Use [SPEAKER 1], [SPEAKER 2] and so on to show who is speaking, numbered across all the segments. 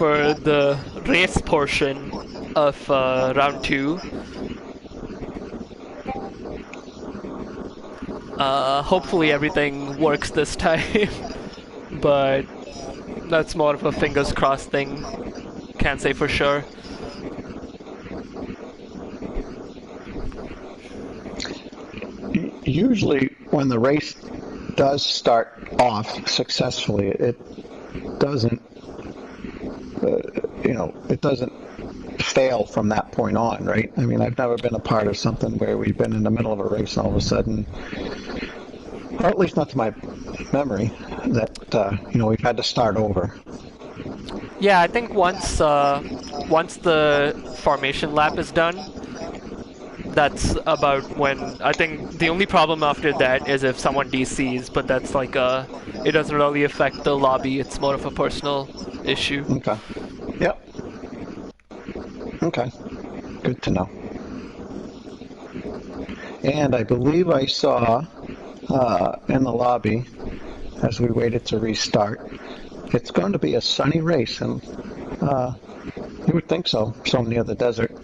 [SPEAKER 1] for the race portion of round 2. Hopefully everything works this time, but that's more of a fingers crossed thing. Can't say for sure.
[SPEAKER 2] Usually when the race does start off successfully, it doesn't, it doesn't fail from that point on, right? I mean, I've never been a part of something where we've been in the middle of a race and all of a sudden, or at least not to my memory, that, we've had to start over.
[SPEAKER 1] Yeah, I think once the formation lap is done, that's about when. I think the only problem after that is if someone DCs, but that's like it doesn't really affect the lobby. It's more of a personal issue.
[SPEAKER 2] Okay. Yep. Okay. Good to know. And I believe I saw in the lobby, as we waited to restart, it's going to be a sunny race, and you would think so near the desert.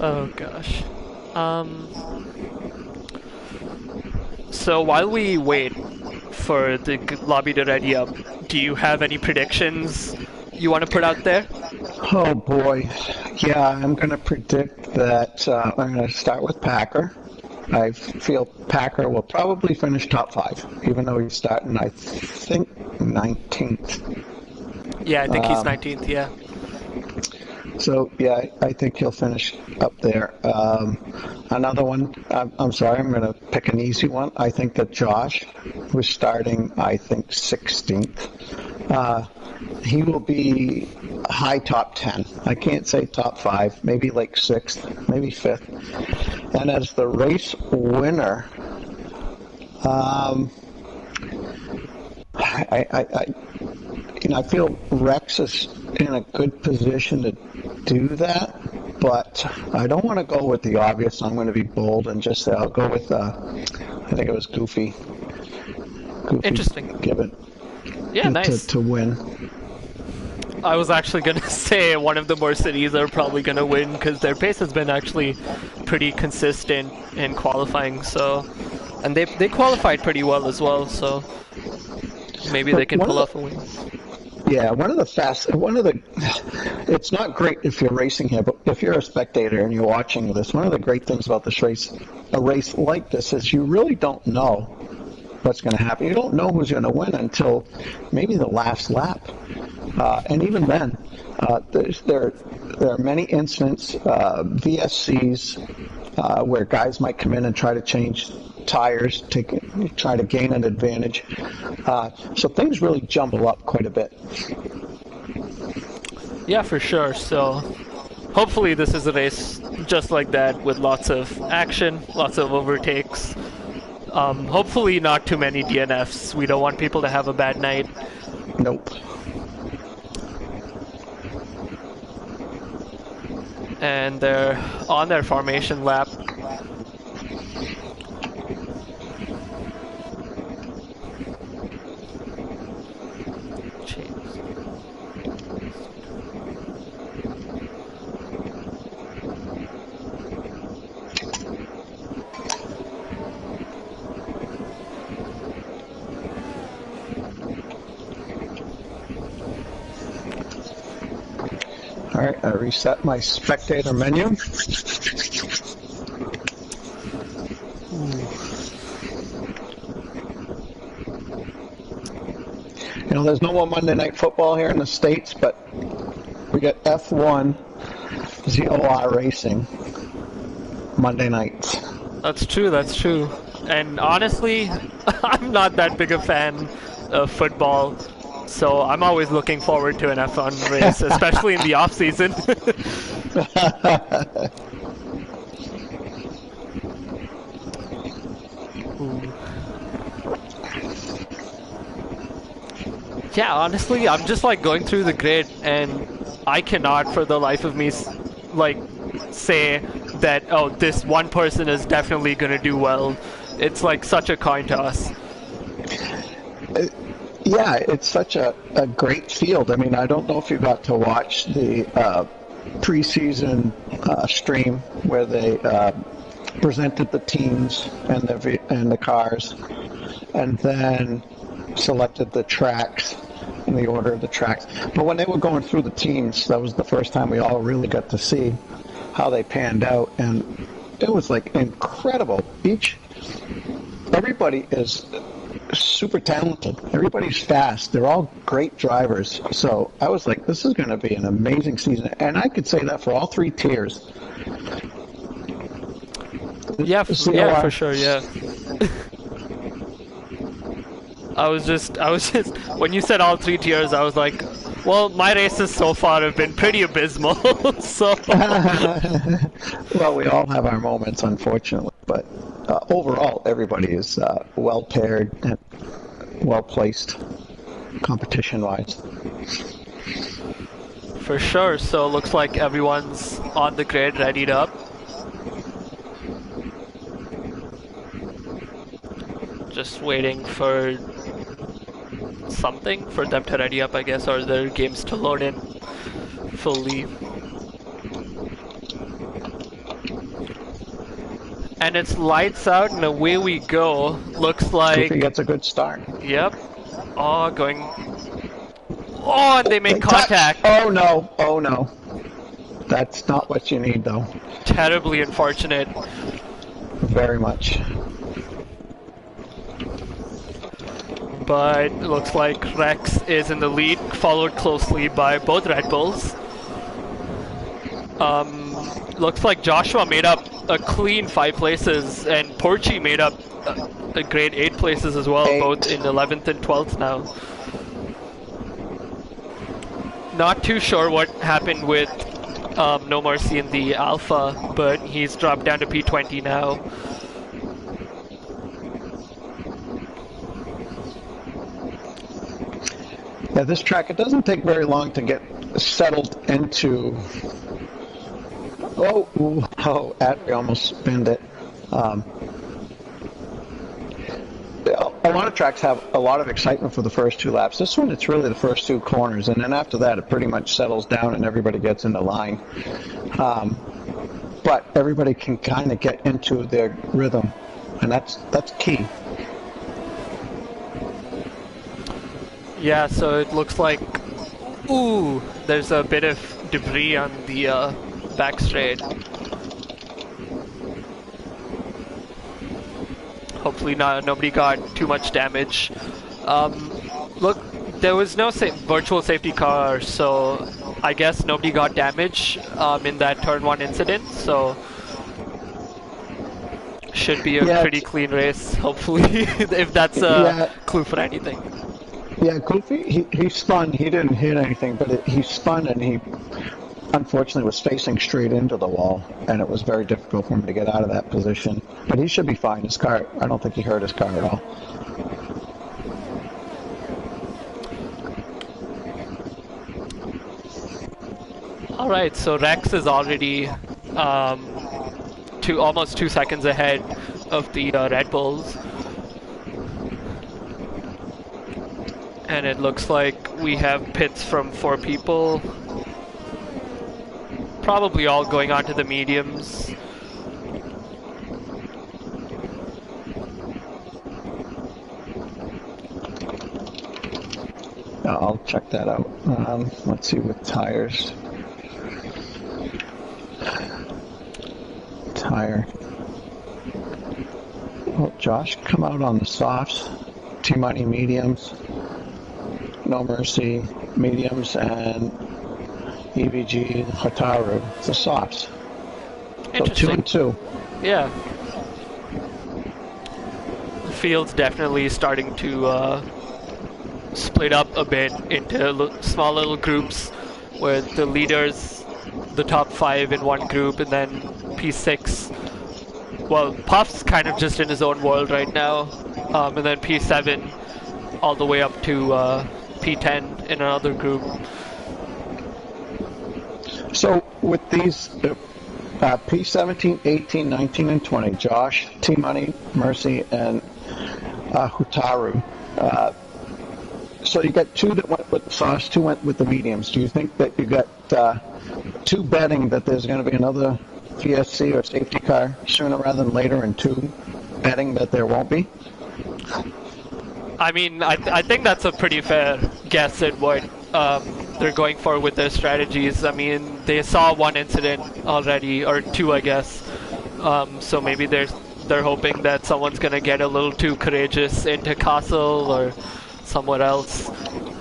[SPEAKER 1] Oh gosh. So while we wait for the lobby to ready up, do you have any predictions you want to put out there?
[SPEAKER 2] Oh boy. Yeah, I'm going to predict that I'm going to start with Packer. I feel Packer will probably finish top 5, even though he's starting, I think, 19th.
[SPEAKER 1] Yeah, I think he's 19th, yeah.
[SPEAKER 2] So, yeah, I think he'll finish up there. Another one, I'm sorry, I'm going to pick an easy one. I think that Josh was starting, I think, 16th. He will be high top 10. I can't say top 5, maybe like 6th, maybe 5th. And as the race winner, I feel Rex is in a good position to do that, but I don't want to go with the obvious. I'm going to be bold and just say I'll go with, I think it was Goofy.
[SPEAKER 1] Interesting.
[SPEAKER 2] Give it.
[SPEAKER 1] Yeah, nice.
[SPEAKER 2] To win.
[SPEAKER 1] I was actually going to say one of the more cities are probably going to win because their pace has been actually pretty consistent in qualifying. So, and they qualified pretty well as well. So maybe they can pull off a win.
[SPEAKER 2] Yeah, it's not great if you're racing here, but if you're a spectator and you're watching this, one of the great things about this race, a race like this, is you really don't know what's going to happen. You don't know who's going to win until maybe the last lap. And even then, there are many incidents, VSCs, where guys might come in and try to change tires, try to gain an advantage. So things really jumble up quite a bit.
[SPEAKER 1] Yeah, for sure. So hopefully this is a race just like that with lots of action, lots of overtakes. Hopefully not too many DNFs. We don't want people to have a bad night.
[SPEAKER 2] Nope.
[SPEAKER 1] And they're on their formation lap.
[SPEAKER 2] All right, I reset my spectator menu. There's no more Monday Night Football here in the States, but we get F1 ZOR Racing Monday nights.
[SPEAKER 1] That's true, that's true. And honestly, I'm not that big a fan of football, so I'm always looking forward to an F1 race, especially in the off-season. Yeah, honestly, I'm just like going through the grid, and I cannot for the life of me like say that, oh, this one person is definitely gonna do well. It's like such a coin toss.
[SPEAKER 2] Yeah, it's such a great field. I mean, I don't know if you got to watch the preseason stream where they presented the teams and the cars, and then selected the tracks in the order of the tracks. But when they were going through the teams, that was the first time we all really got to see how they panned out, and it was like incredible. Everybody is super talented. Everybody's fast. They're all great drivers. So I was like, this is going to be an amazing season. And I could say that for all three tiers.
[SPEAKER 1] Yeah, yeah, for sure, yeah. I was just, when you said all three tiers, I was like, well, my races so far have been pretty abysmal, so...
[SPEAKER 2] Well, we all have our moments, unfortunately, but overall, everybody is well-paired and well-placed, competition-wise.
[SPEAKER 1] For sure, so looks like everyone's on the grid, readied up. Just waiting for something for them to ready up, I guess, or their games to load in fully. And it's lights out and away we go. Looks like...
[SPEAKER 2] Goofy gets a good start.
[SPEAKER 1] Yep. Oh, going... Oh, and they make contact.
[SPEAKER 2] Oh no, oh no. That's not what you need, though.
[SPEAKER 1] Terribly unfortunate.
[SPEAKER 2] Very much.
[SPEAKER 1] But it looks like Rex is in the lead, followed closely by both Red Bulls. Looks like Joshua made up a clean 5 places, and Porchi made up a great 8 places as well, both in 11th and 12th now. Not too sure what happened with No Mercy in the Alpha, but he's dropped down to P20 now.
[SPEAKER 2] Yeah, this track, it doesn't take very long to get settled into... Oh, we almost spinned it. A lot of tracks have a lot of excitement for the first 2 laps. This one, it's really the first 2 corners, and then after that, it pretty much settles down and everybody gets into line. But everybody can kind of get into their rhythm, and that's key.
[SPEAKER 1] Yeah, so it looks like, ooh, there's a bit of debris on the back straight. Hopefully nobody got too much damage. Look, there was no virtual safety car, so I guess nobody got damage in that turn 1 incident, so should be a pretty clean race, hopefully, if that's a clue for anything.
[SPEAKER 2] Yeah, Goofy, he spun. He didn't hit anything, but he spun, and he unfortunately was facing straight into the wall, and it was very difficult for him to get out of that position. But he should be fine. His car, I don't think he hurt his car at all.
[SPEAKER 1] All right, so Rex is already almost 2 seconds ahead of the Red Bulls. And it looks like we have pits from 4 people. Probably all going on to the mediums.
[SPEAKER 2] I'll check that out. Let's see with tires. Tire. Well, Josh, come out on the softs. T-Money mediums. No Mercy mediums, and EVG Hataru the softs. So 2 and 2.
[SPEAKER 1] Yeah. The field's definitely starting to split up a bit into small little groups, with the leaders, the top 5 in one group, and then P6. Well, Puff's kind of just in his own world right now, and then P7 all the way up to P10 in another group.
[SPEAKER 2] So with these P17, 18, 19, and 20, Josh, T-Money, Mercy, and Hutaru, So you got two that went with the sauce, two went with the mediums. Do you think that you got two betting that there's going to be another VSC or safety car sooner rather than later, and two betting that there won't be?
[SPEAKER 1] I mean, I think that's a pretty fair guess at what they're going for with their strategies. I mean, they saw one incident already, or two, I guess. So maybe they're hoping that someone's gonna get a little too courageous into Castle or somewhere else,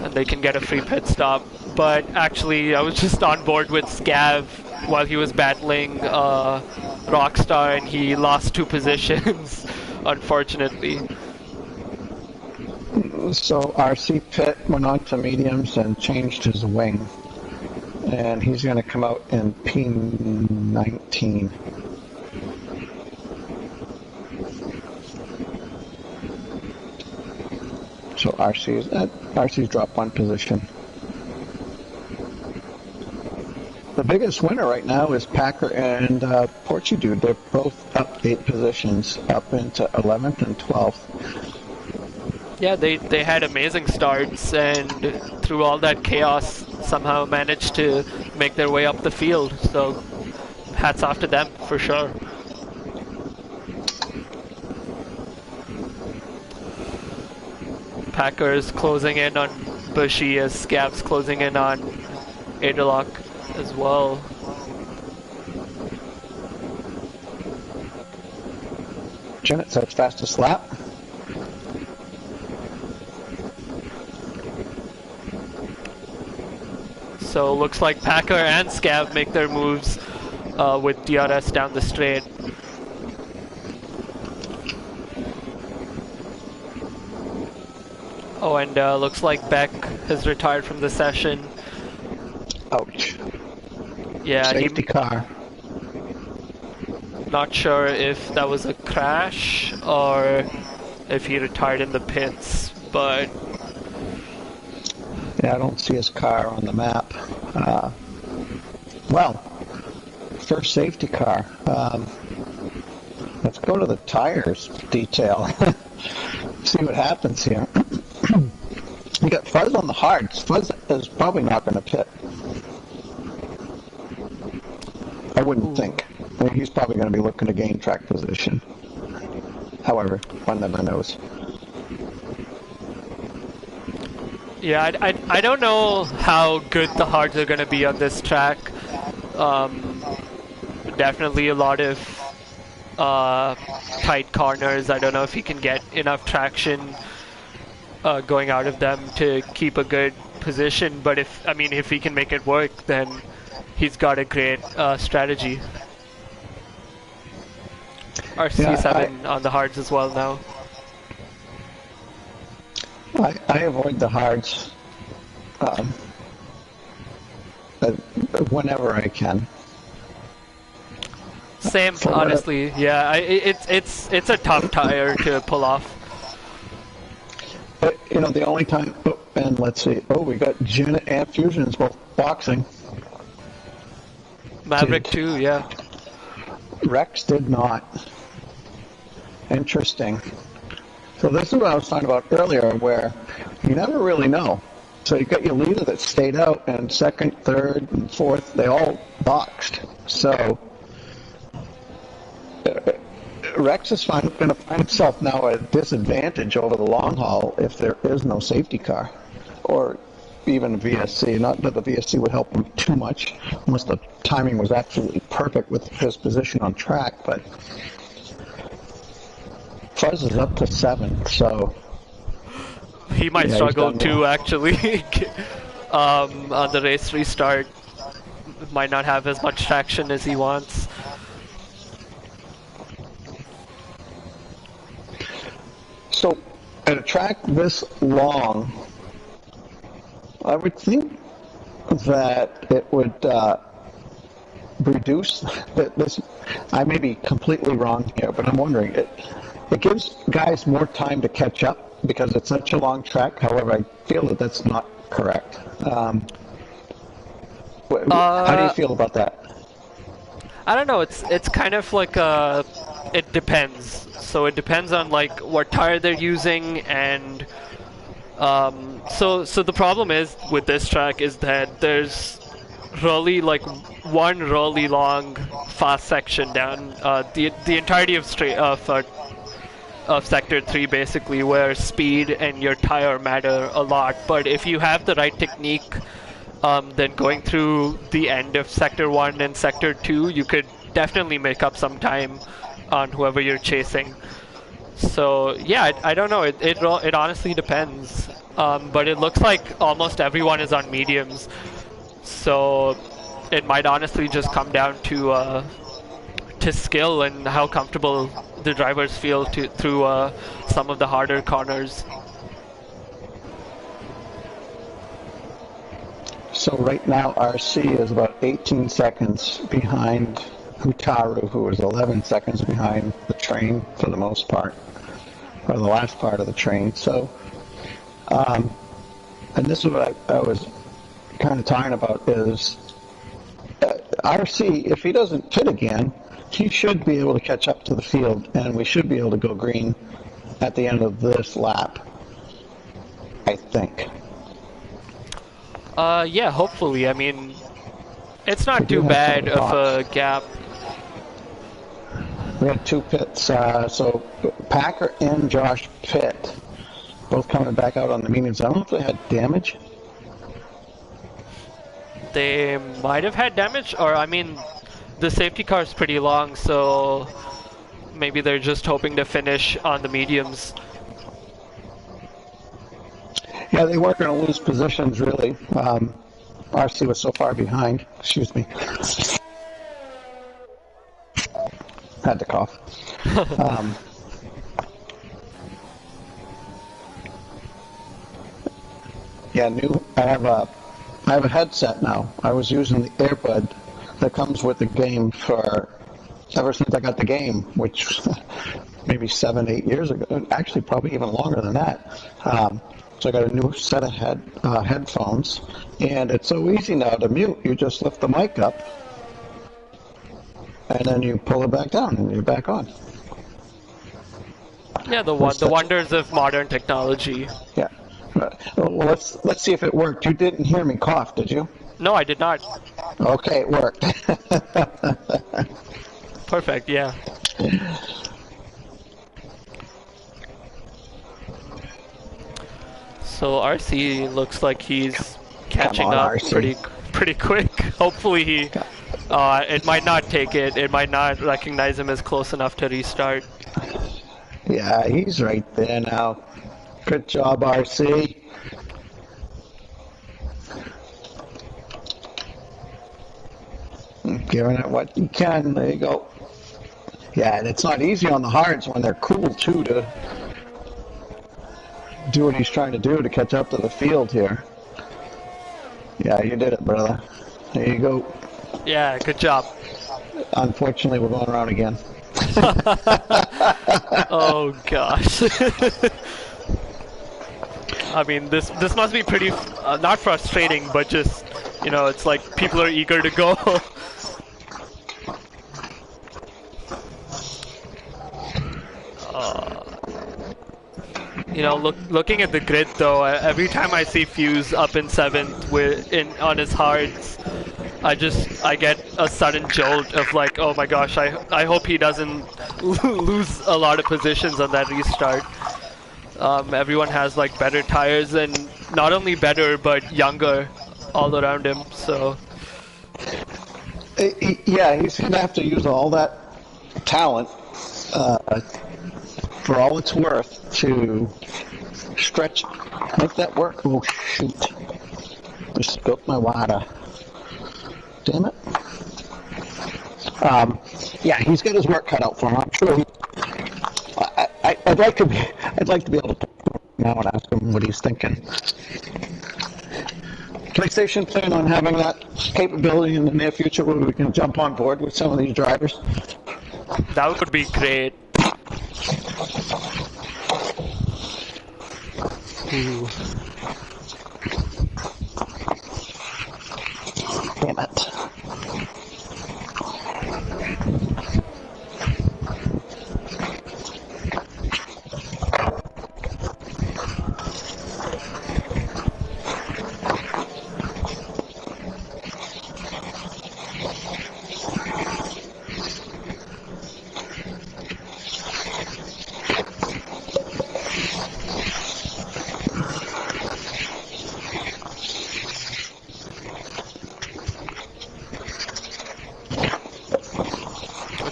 [SPEAKER 1] and they can get a free pit stop. But actually, I was just on board with Scav while he was battling Rockstar, and he lost 2 positions, unfortunately.
[SPEAKER 2] So RC Pitt went on to mediums and changed his wing, and he's going to come out in P19. So RC's dropped 1 position. The biggest winner right now is Packer and Portudude. They're both up 8 positions, up into 11th and 12th.
[SPEAKER 1] Yeah, they had amazing starts, and through all that chaos, somehow managed to make their way up the field. So, hats off to them for sure. Packers closing in on Bushy as Scav's closing in on Aderlock as well.
[SPEAKER 2] Janet says fastest lap.
[SPEAKER 1] So looks like Packer and Scav make their moves with DRS down the straight. Oh, and looks like Beck has retired from the session.
[SPEAKER 2] Ouch.
[SPEAKER 1] Yeah,
[SPEAKER 2] safety car.
[SPEAKER 1] Not sure if that was a crash or if he retired in the pits, but
[SPEAKER 2] yeah, I don't see his car on the map. Well, first safety car. Let's go to the tires detail. See what happens here. You got Fuzz on the hards. Fuzz is probably not going to pit. I wouldn't think. I mean, he's probably going to be looking to gain track position. However, one never knows.
[SPEAKER 1] Yeah, I don't know how good the hards are going to be on this track. Definitely a lot of tight corners. I don't know if he can get enough traction going out of them to keep a good position. But if he can make it work, then he's got a great strategy. RC7 on the hards as well now.
[SPEAKER 2] I avoid the hards whenever I can.
[SPEAKER 1] Same, honestly. Yeah, it's a tough tire to pull off.
[SPEAKER 2] But you know, the only time. Oh, and let's see. Oh, we got Janet and Fusions both boxing.
[SPEAKER 1] Maverick too, yeah.
[SPEAKER 2] Rex did not. Interesting. So this is what I was talking about earlier, where you never really know. So you got your leader that stayed out, and second, third, and fourth, they all boxed. So Rex is going to find himself now at a disadvantage over the long haul if there is no safety car, or even a VSC. Not that the VSC would help him too much, unless the timing was absolutely perfect with his position on track, but Fuzz is up to 7, so
[SPEAKER 1] he might struggle too, actually. On the race restart, might not have as much traction as he wants.
[SPEAKER 2] So, at a track this long, I would think that it would reduce this. I may be completely wrong here, but I'm wondering, it gives guys more time to catch up because it's such a long track. However, I feel that that's not correct. How do you feel about that?
[SPEAKER 1] I don't know. It's kind of like it depends. So it depends on like what tire they're using and So the problem is with this track is that there's really like one really long fast section down the entirety of sector 3 basically, where speed and your tire matter a lot. But if you have the right technique, then going through the end of sector 1 and sector 2, you could definitely make up some time on whoever you're chasing. So yeah, I don't know. It honestly depends. But it looks like almost everyone is on mediums, so it might honestly just come down to skill and how comfortable the drivers feel through some of the harder corners.
[SPEAKER 2] So right now, RC is about 18 seconds behind Hutaru, who is 11 seconds behind the train for the most part, or the last part of the train. So, and this is what I was kind of talking about is RC, if he doesn't pit again, he should be able to catch up to the field, and we should be able to go green at the end of this lap, I think.
[SPEAKER 1] Yeah, hopefully. I mean, it's not too bad of a gap.
[SPEAKER 2] We had 2 pits, so Packer and Josh pit, both coming back out on the mediums. I don't know if they had damage.
[SPEAKER 1] They might have had damage, or I mean, the safety car is pretty long, so maybe they're just hoping to finish on the mediums.
[SPEAKER 2] Yeah, they weren't going to lose positions, really. RC was so far behind. Excuse me. Had to cough. Yeah, I have a headset now. I was using the earbud that comes with the game ever since I got the game, which maybe 7-8 years ago. Actually, probably even longer than that. So I got a new set of headphones, and it's so easy now to mute. You just lift the mic up, and then you pull it back down, and you're back on.
[SPEAKER 1] Yeah, the wonders of modern technology.
[SPEAKER 2] Yeah. Well, let's see if it worked. You didn't hear me cough, did you?
[SPEAKER 1] No, I did not.
[SPEAKER 2] Okay, it worked.
[SPEAKER 1] Perfect, yeah. So RC looks like he's catching up pretty quick. Hopefully he it might not take it. It might not recognize him as close enough to restart.
[SPEAKER 2] Yeah, he's right there now. Good job, RC. Giving it what you can. There you go. Yeah, and it's not easy on the hards when they're cool, too, to do what he's trying to do to catch up to the field here. Yeah, you did it, brother. There you go.
[SPEAKER 1] Yeah, good job.
[SPEAKER 2] Unfortunately, we're going around again.
[SPEAKER 1] Oh, gosh. I mean, this must be pretty, not frustrating, but just, you know, it's like people are eager to go. You know, looking at the grid though, every time I see Fuse up in 7th on his hards, I get a sudden jolt of like, oh my gosh, I hope he doesn't lose a lot of positions on that restart. Everyone has like better tires, and not only better but younger all around him, so
[SPEAKER 2] yeah, he's gonna have to use all that talent for all it's worth to stretch, make that work. Oh shoot, just spilled my water. Damn it. Yeah, he's got his work cut out for him. I'm sure I'd like to be able to talk to him now and ask him what he's thinking. PlayStation plan on having that capability in the near future where we can jump on board with some of these drivers?
[SPEAKER 1] that would be great. Ooh.
[SPEAKER 2] Damn it.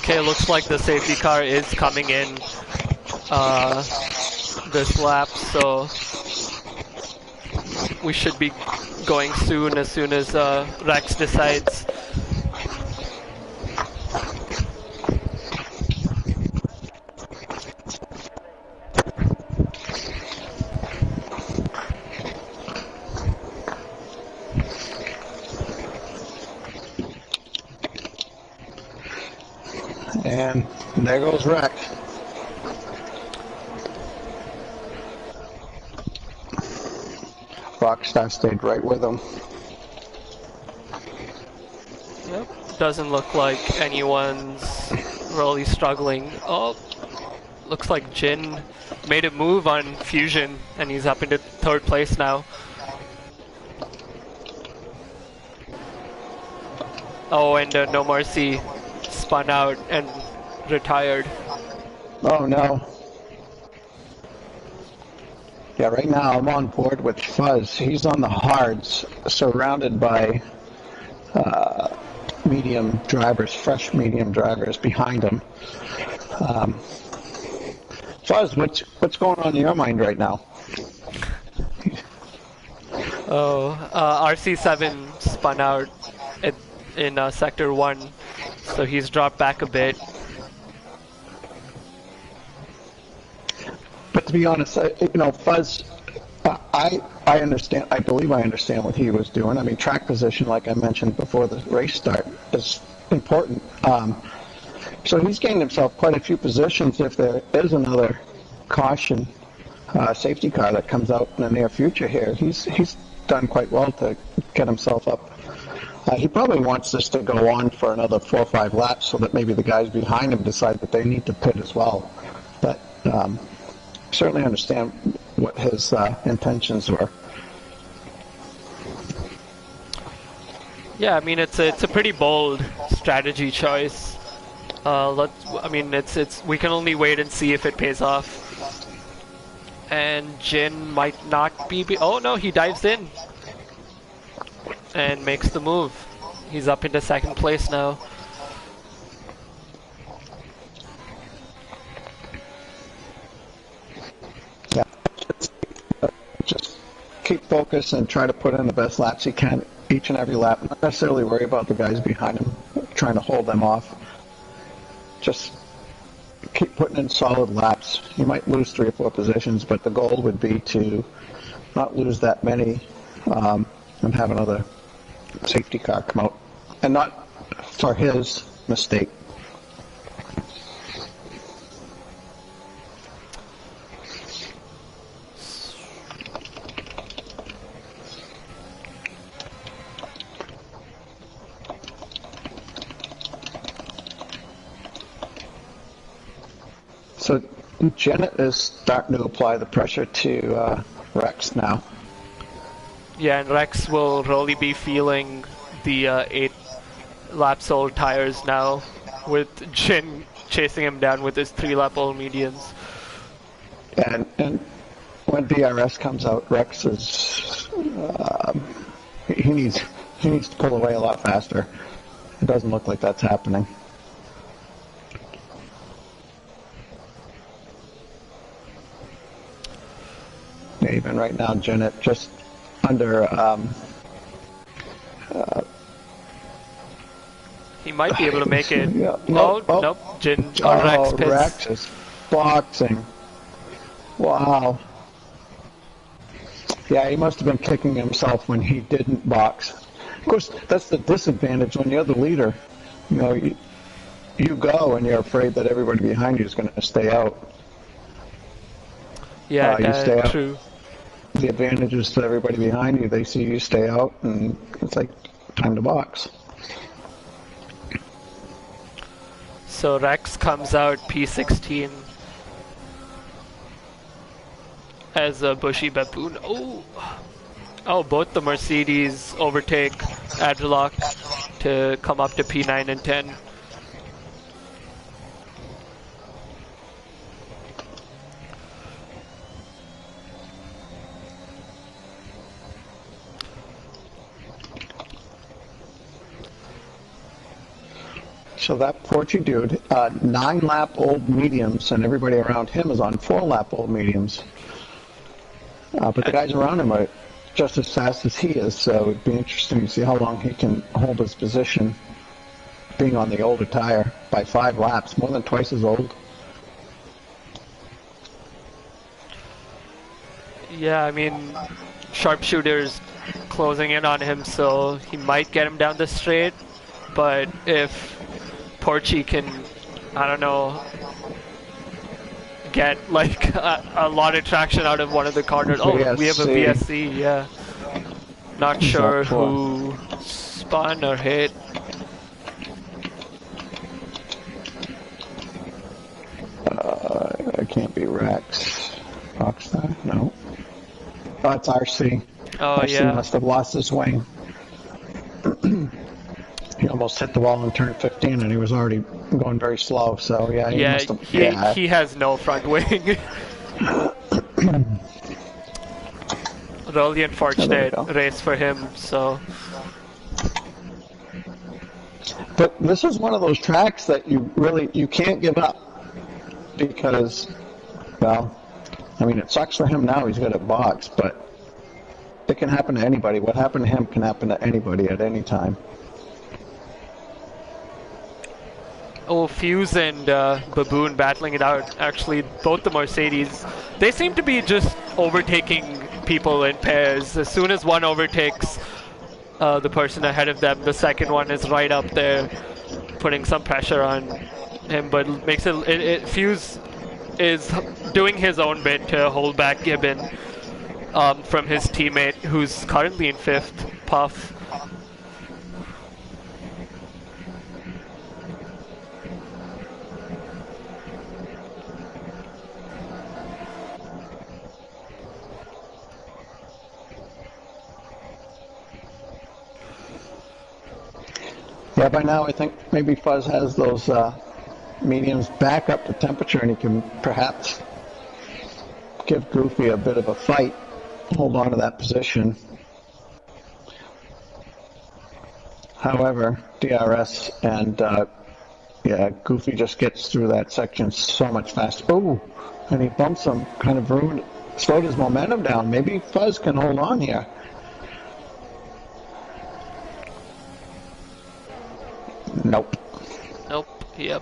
[SPEAKER 1] Okay, looks like the safety car is coming in this lap, so we should be going soon as Rex decides.
[SPEAKER 2] And there goes Rex. Rockstar stayed right with him.
[SPEAKER 1] Yep, doesn't look like anyone's really struggling. Oh, looks like Jin made a move on Fusion, and he's up into third place now. Oh, and No Mercy spun out and retired.
[SPEAKER 2] Oh no. Yeah, right now I'm on board with Fuzz. He's on the hards, surrounded by medium drivers, fresh medium drivers behind him. Fuzz, what's going on in your mind right now?
[SPEAKER 1] Oh, RC7 spun out in Sector 1, so he's dropped back a bit.
[SPEAKER 2] But to be honest, Fuzz, I understand. I believe I understand what he was doing. I mean, track position, like I mentioned before the race start, is important. So he's gained himself quite a few positions. If there is another caution safety car that comes out in the near future here, he's done quite well to get himself up. He probably wants this to go on for another 4 or 5 laps so that maybe the guys behind him decide that they need to pit as well. But certainly understand what his intentions were.
[SPEAKER 1] Yeah, I mean it's a pretty bold strategy choice. We can only wait and see if it pays off. And Jin might not be. Oh no, he dives in and makes the move. He's up into second place now.
[SPEAKER 2] Yeah, just keep focused and try to put in the best laps he can each and every lap. Not necessarily worry about the guys behind him, trying to hold them off. Just keep putting in solid laps. You might lose 3 or 4 positions, but the goal would be to not lose that many and have another safety car come out, and not for his mistake. So Janet is starting to apply the pressure to Rex now.
[SPEAKER 1] Yeah, and Rex will really be feeling the 8 laps old tires now, with Jin chasing him down with his 3 lap old mediums.
[SPEAKER 2] And when DRS comes out, Rex is he needs to pull away a lot faster. It doesn't look like that's happening. Yeah, even right now, Janet just under.
[SPEAKER 1] He might be able to make it.
[SPEAKER 2] Yeah,
[SPEAKER 1] nope. Jin or Rex pits.
[SPEAKER 2] Rex is boxing. Wow. Yeah, he must have been kicking himself when he didn't box. Of course, that's the disadvantage when you're the leader. You go and you're afraid that everybody behind you is going to stay out.
[SPEAKER 1] Yeah,
[SPEAKER 2] you stay out.
[SPEAKER 1] True.
[SPEAKER 2] The advantage is to everybody behind you. They see you stay out, and it's like time to box.
[SPEAKER 1] So Rex comes out P16 as a Bushy Baboon. Oh, both the Mercedes overtake Adrelok to come up to P9 and 10.
[SPEAKER 2] So that Porchy dude, 9-lap-old mediums, and everybody around him is on 4-lap-old mediums. But the guys around him are just as fast as he is, so it'd be interesting to see how long he can hold his position being on the older tire by 5 laps, more than twice as old.
[SPEAKER 1] Yeah, I mean, sharpshooter's closing in on him, so he might get him down the straight. But if Porchy can, I don't know, get like a lot of traction out of one of the corners. Oh, we have a VSC, yeah. Not sure who spun or hit.
[SPEAKER 2] It can't be Rex. Rockstar? No. Oh, it's RC.
[SPEAKER 1] Oh,
[SPEAKER 2] RC
[SPEAKER 1] yeah.
[SPEAKER 2] must have lost his wing. He almost hit the wall in turn 15, and he was already going very slow. So yeah, he must have.
[SPEAKER 1] He has no front wing. Really unfortunate race for him. So.
[SPEAKER 2] But this is one of those tracks that you can't give up because, well, I mean, it sucks for him now. He's got a box, but it can happen to anybody. What happened to him can happen to anybody at any time.
[SPEAKER 1] Oh, Fuse and Baboon battling it out. Actually, both the Mercedes, they seem to be just overtaking people in pairs. As soon as one overtakes the person ahead of them, the second one is right up there, putting some pressure on him. But makes Fuse is doing his own bit to hold back Gibbon from his teammate, who's currently in 5th, Puff.
[SPEAKER 2] Yeah, by now I think maybe Fuzz has those mediums back up to temperature, and he can perhaps give Goofy a bit of a fight, hold on to that position. However, DRS and Goofy just gets through that section so much faster. Oh, and he bumps him, kind of slowed his momentum down. Maybe Fuzz can hold on here. Nope.
[SPEAKER 1] Yep.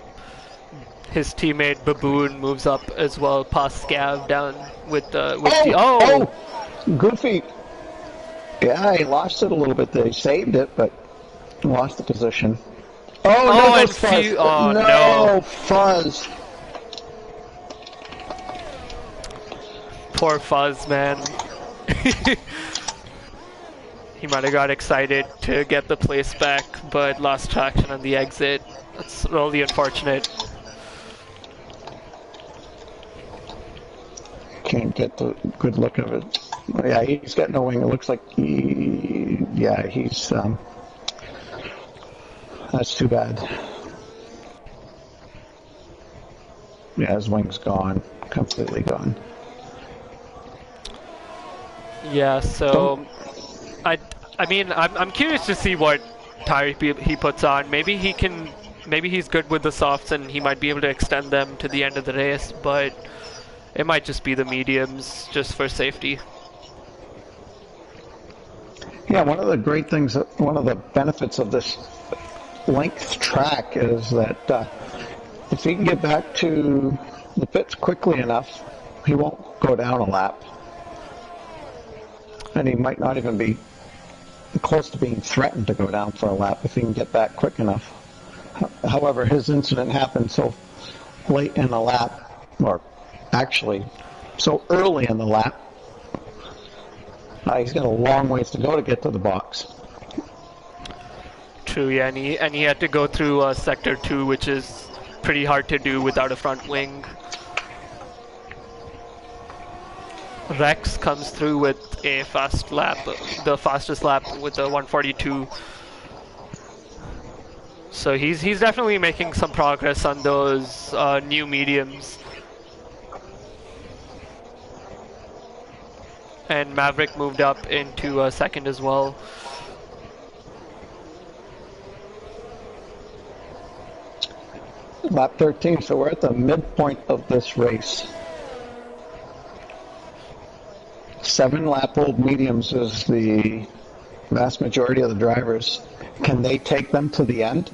[SPEAKER 1] His teammate Baboon moves up as well, past Scav down with the
[SPEAKER 2] Goofy. Yeah, he lost it a little bit there. He saved it, but lost the position. Oh, no, Fuzz. No, Fuzz.
[SPEAKER 1] Poor Fuzz, man. He might have got excited to get the place back, but lost traction on the exit. That's really unfortunate.
[SPEAKER 2] Can't get the good look of it. Yeah, he's got no wing. It looks like he's that's too bad. Yeah, his wing's gone. Completely gone.
[SPEAKER 1] Yeah, so I mean, I'm curious to see what tire he puts on. Maybe he's good with the softs and he might be able to extend them to the end of the race, but it might just be the mediums just for safety.
[SPEAKER 2] Yeah, one of the great things, one of the benefits of this length track is that if he can get back to the pits quickly enough, he won't go down a lap. And he might not even be close to being threatened to go down for a lap if he can get back quick enough. However, his incident happened so late in the lap, or actually so early in the lap, he's got a long ways to go to get to the box.
[SPEAKER 1] True, yeah, and he had to go through Sector 2, which is pretty hard to do without a front wing. Rex comes through with a fast lap, the fastest lap with a 142. So he's definitely making some progress on those new mediums. And Maverick moved up into second as well.
[SPEAKER 2] Lap 13, so we're at the midpoint of this race. 7 lap old mediums is the vast majority of the drivers. Can they take them to the end?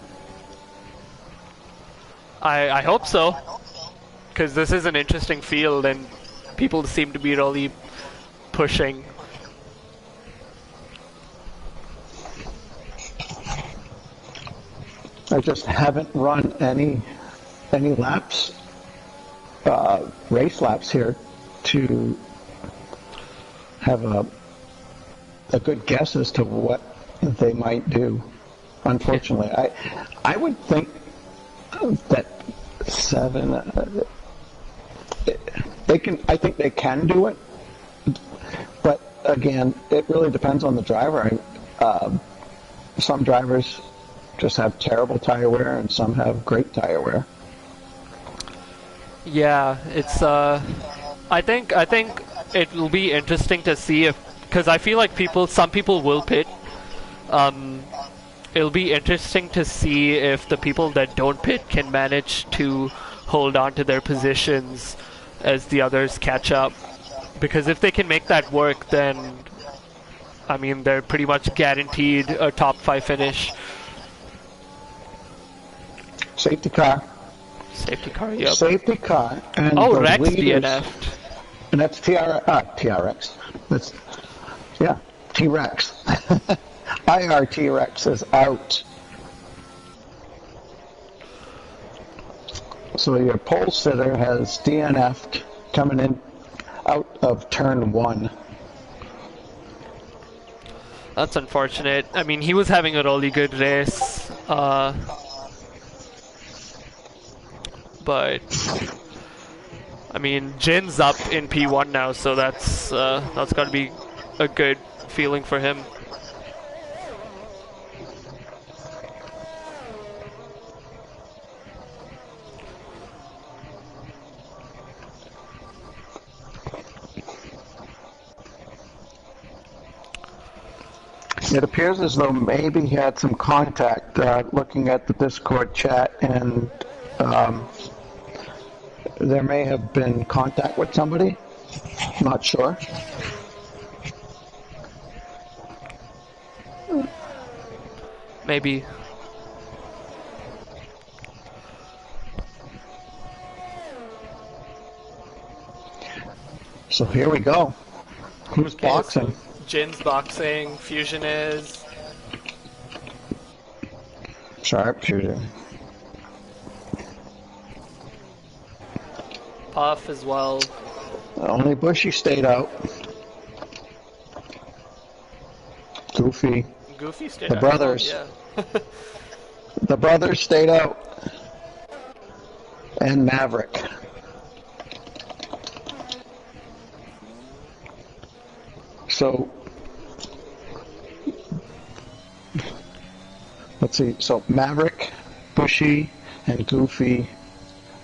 [SPEAKER 1] I hope so, because this is an interesting field and people seem to be really pushing.
[SPEAKER 2] I just haven't run any laps, race laps here, to have a good guess as to what they might do. Unfortunately, I would think that 7. They can. I think they can do it, but again, it really depends on the driver. Some drivers just have terrible tire wear, and some have great tire wear.
[SPEAKER 1] Yeah, it's. I think it will be interesting to see if, because I feel like some people will pit. It'll be interesting to see if the people that don't pit can manage to hold on to their positions as the others catch up. Because if they can make that work, then, I mean, they're pretty much guaranteed a top 5 finish.
[SPEAKER 2] Safety car.
[SPEAKER 1] Safety car, yep.
[SPEAKER 2] Safety car. And
[SPEAKER 1] oh, Rex DNF'd.
[SPEAKER 2] And that's TRX. That's, yeah, T-Rex. IR T-Rex is out. So your pole sitter has DNF'd coming in out of turn 1.
[SPEAKER 1] That's unfortunate. I mean, he was having a really good race. But I mean, Jin's up in P1 now, so that's got to be a good feeling for him.
[SPEAKER 2] It appears as though maybe he had some contact looking at the Discord chat, and there may have been contact with somebody. Not sure.
[SPEAKER 1] Maybe.
[SPEAKER 2] So here we go. Who's boxing?
[SPEAKER 1] So Jin's boxing, Fusion is.
[SPEAKER 2] Sharpshooter.
[SPEAKER 1] Puff as well.
[SPEAKER 2] Only Bushy stayed out. Goofy.
[SPEAKER 1] Goofy stayed
[SPEAKER 2] out. The brothers.
[SPEAKER 1] Yeah.
[SPEAKER 2] The brothers stayed out. And Maverick. So, let's see. So Maverick, Bushy, and Goofy,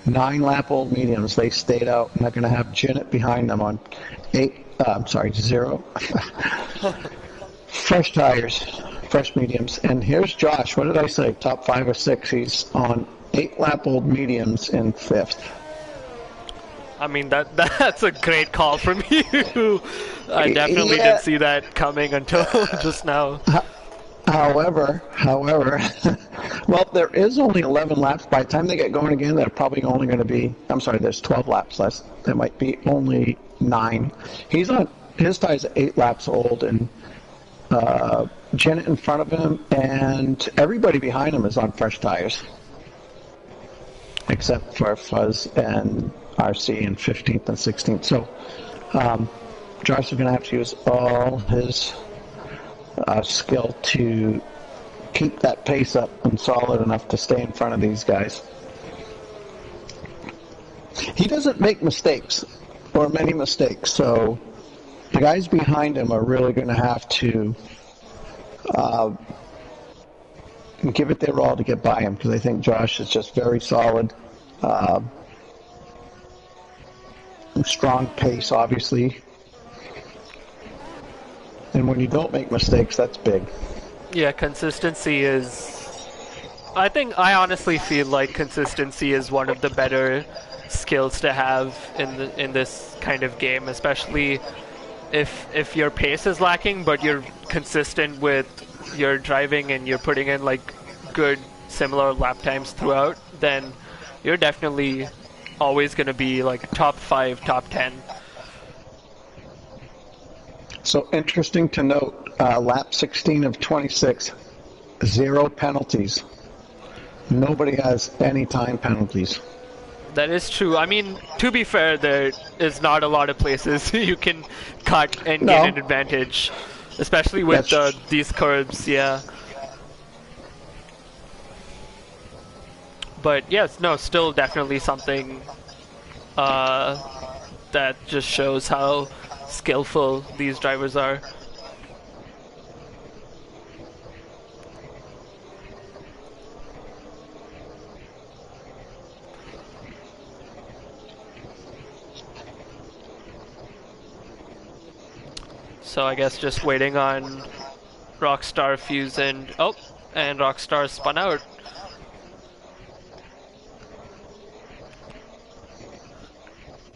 [SPEAKER 2] 9 lap old mediums. They stayed out, and they're going to have Janet behind them on 0. Fresh tires, fresh mediums. And here's Josh. What did I say? Top 5 or 6. He's on 8 lap old mediums in 5th.
[SPEAKER 1] I mean, that's a great call from you. I definitely didn't see that coming until just now.
[SPEAKER 2] However, well, there is only 11 laps. By the time they get going again, they're probably only going to be, I'm sorry, there's 12 laps less. There might be only 9. He's on, his tires are 8 laps old, and Janet in front of him, and everybody behind him is on fresh tires. Except for Fuzz and RC in 15th and 16th. So, Josh is going to have to use all his skill to keep that pace up and solid enough to stay in front of these guys. He doesn't make mistakes, or many mistakes, so the guys behind him are really going to have to give it their all to get by him, because I think Josh is just very solid. Strong pace, obviously. And when you don't make mistakes, that's big.
[SPEAKER 1] Yeah, consistency is I honestly feel like consistency is one of the better skills to have in this kind of game, especially if your pace is lacking, but you're consistent with your driving and you're putting in like good similar lap times throughout, then you're definitely always going to be like top 5, top 10.
[SPEAKER 2] So interesting to note, lap 16 of 26, 0 penalties. Nobody has any time penalties.
[SPEAKER 1] That is true. I mean, to be fair, there is not a lot of places you can cut and gain an advantage, especially with these curbs, yeah. But yes, no, still definitely something that just shows how skillful these drivers are. So I guess just waiting on Rockstar Fuse and Rockstar spun out.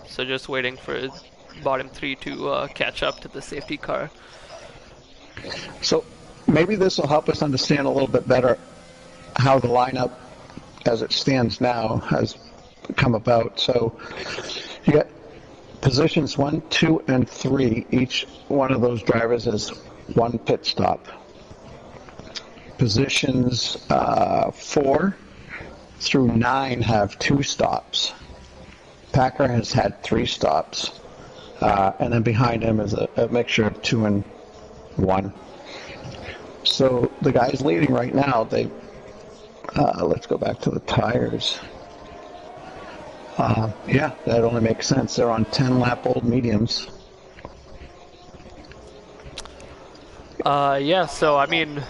[SPEAKER 1] So just waiting for bottom 3 to catch up to the safety car.
[SPEAKER 2] So maybe this will help us understand a little bit better how the lineup as it stands now has come about. So you got positions 1, 2, and 3. Each one of those drivers is 1 pit stop. Positions 4 through 9 have 2 stops. Packer has had 3 stops. And then behind him is a mixture of 2 and 1. So the guys leading right now, let's go back to the tires. Yeah, that only makes sense. They're on 10-lap-old mediums.
[SPEAKER 1] Yeah, so I mean,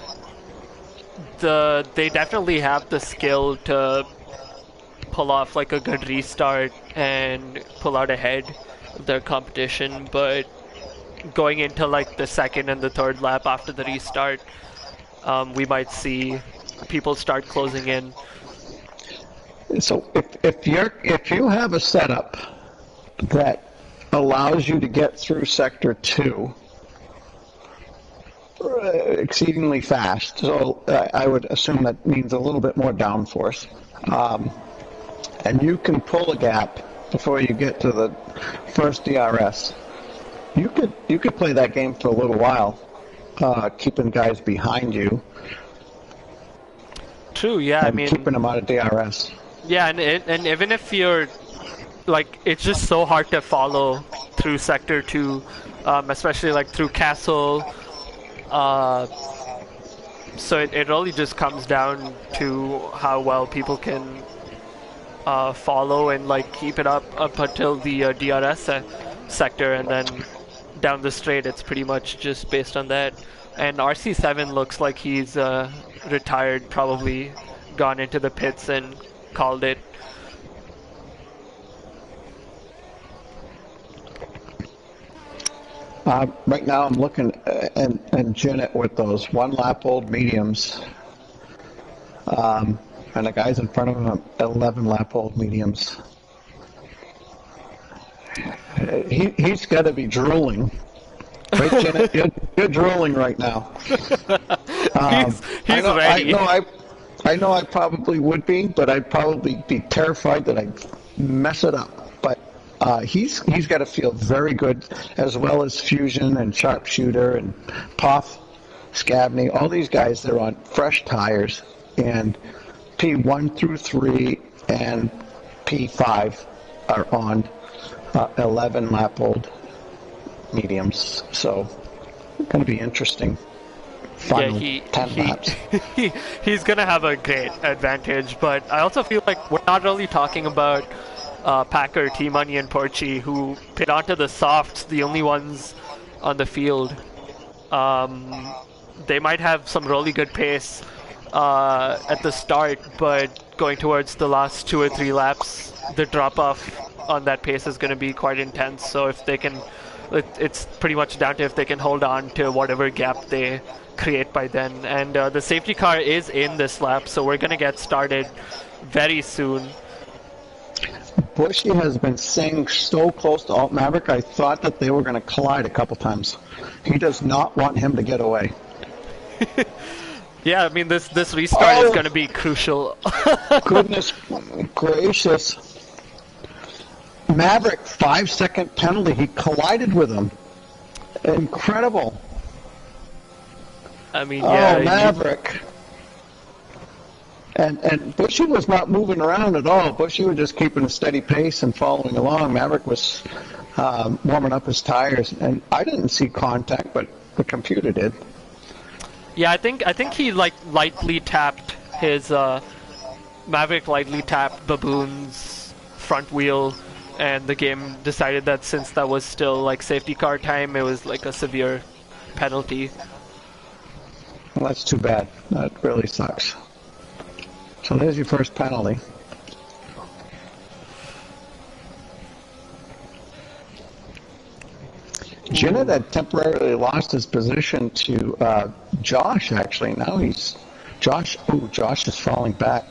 [SPEAKER 1] they definitely have the skill to pull off like a good restart and pull out ahead of their competition, but going into like the second and the third lap after the restart, we might see people start closing in.
[SPEAKER 2] So if you have a setup that allows you to get through sector 2 exceedingly fast, so I would assume that means a little bit more downforce, and you can pull a gap before you get to the first DRS, you could play that game for a little while, keeping guys behind you.
[SPEAKER 1] True, yeah, I mean,
[SPEAKER 2] keeping them out of DRS.
[SPEAKER 1] Yeah, and even if you're, like, it's just so hard to follow through Sector 2, especially, like, through Castle, so it really just comes down to how well people can follow and, like, keep it up until the DRS sector, and then down the straight, it's pretty much just based on that. And RC7 looks like he's retired, probably gone into the pits and called it.
[SPEAKER 2] Right now I'm looking and Janet with those 1-lap-old mediums, and the guys in front of him 11-lap-old mediums. He's got to be drooling. Right, Janet? You're drooling right now.
[SPEAKER 1] He's ready.
[SPEAKER 2] I know I probably would be, but I'd probably be terrified that I'd mess it up. But he's got to feel very good, as well as Fusion and Sharpshooter and Poff, Scabney. All these guys, they're on fresh tires, and P1 through 3 and P5 are on 11-lap-old mediums. So it's going to be interesting. Final 10 laps.
[SPEAKER 1] He's gonna have a great advantage, but I also feel like we're not really talking about Packer, T-Money, and Porchi, who pit onto the softs, the only ones on the field. They might have some really good pace at the start, but going towards the last 2 or 3 laps, the drop-off on that pace is going to be quite intense. So if they can It's pretty much down to if they can hold on to whatever gap they create by then. And the safety car is in this lap, so we're gonna get started very soon.
[SPEAKER 2] Bushy has been staying so close to Alt Maverick, I thought that they were going to collide a couple times. He does not want him to get away.
[SPEAKER 1] Yeah, I mean, this restart is going to be crucial.
[SPEAKER 2] Goodness gracious. Maverick, 5-second penalty. He collided with him. Incredible.
[SPEAKER 1] I mean, yeah.
[SPEAKER 2] Oh, Maverick. And Bushy was not moving around at all. Bushy was just keeping a steady pace and following along. Maverick was warming up his tires, and I didn't see contact, but the computer did.
[SPEAKER 1] Yeah, I think he like lightly tapped his Maverick lightly tapped Baboon's front wheel, and the game decided that since that was still like safety car time, it was like a severe penalty.
[SPEAKER 2] Well, that's too bad. That really sucks. So there's your first penalty. Zenith had temporarily lost his position to Josh, actually. Now he's... Josh is falling back.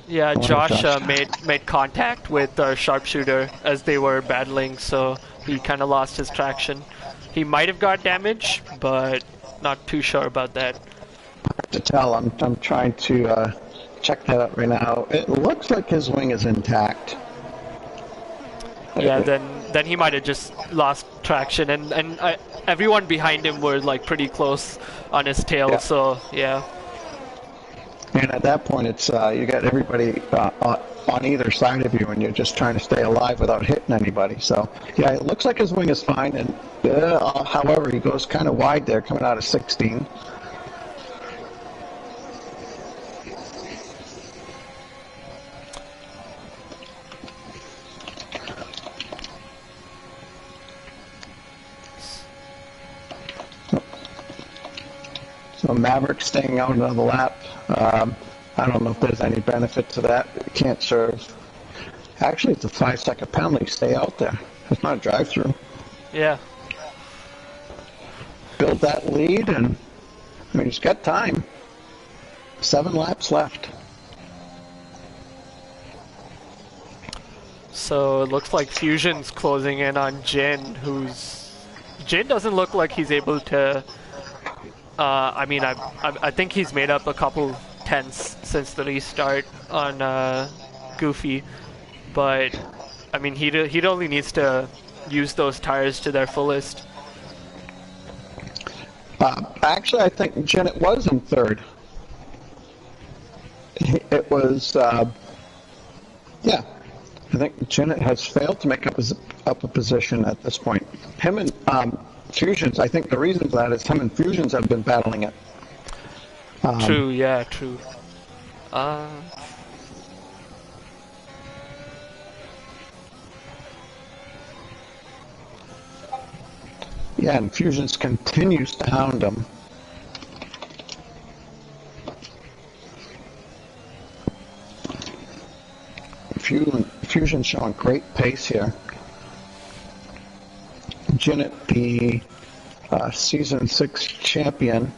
[SPEAKER 1] Yeah, Josh made contact with our sharpshooter as they were battling, so he kind of lost his traction. He might have got damage, but not too sure about that.
[SPEAKER 2] Hard to tell. I'm trying to check that out right now. It looks like his wing is intact.
[SPEAKER 1] Yeah, then he might have just lost traction, and everyone behind him were like pretty close on his tail. Yeah. So yeah.
[SPEAKER 2] And at that point, it's you got everybody on either side of you, and you're just trying to stay alive without hitting anybody. So yeah, it looks like his wing is fine, and however, he goes kind of wide there, coming out of 16. So Maverick staying out another lap. I don't know if there's any benefit to that. You can't serve. Actually, it's a 5-second penalty. Stay out there. It's not a drive-through.
[SPEAKER 1] Yeah.
[SPEAKER 2] Build that lead, and I mean, he's got time. 7 laps left.
[SPEAKER 1] So it looks like Fusion's closing in on Jin, Jin doesn't look like he's able to... I mean, I think he's made up a couple tenths since the restart on Goofy, but I mean, he only needs to use those tires to their fullest.
[SPEAKER 2] Actually, I think Janet was in third. It was, yeah. I think Janet has failed to make up a position at this point. Him and Fusions, I think the reason for that is him and Fusions have been battling it.
[SPEAKER 1] True, yeah, true.
[SPEAKER 2] Yeah, and Fusions continues to hound him. Fusion's showing great pace here. Janet, the Season 6 champion,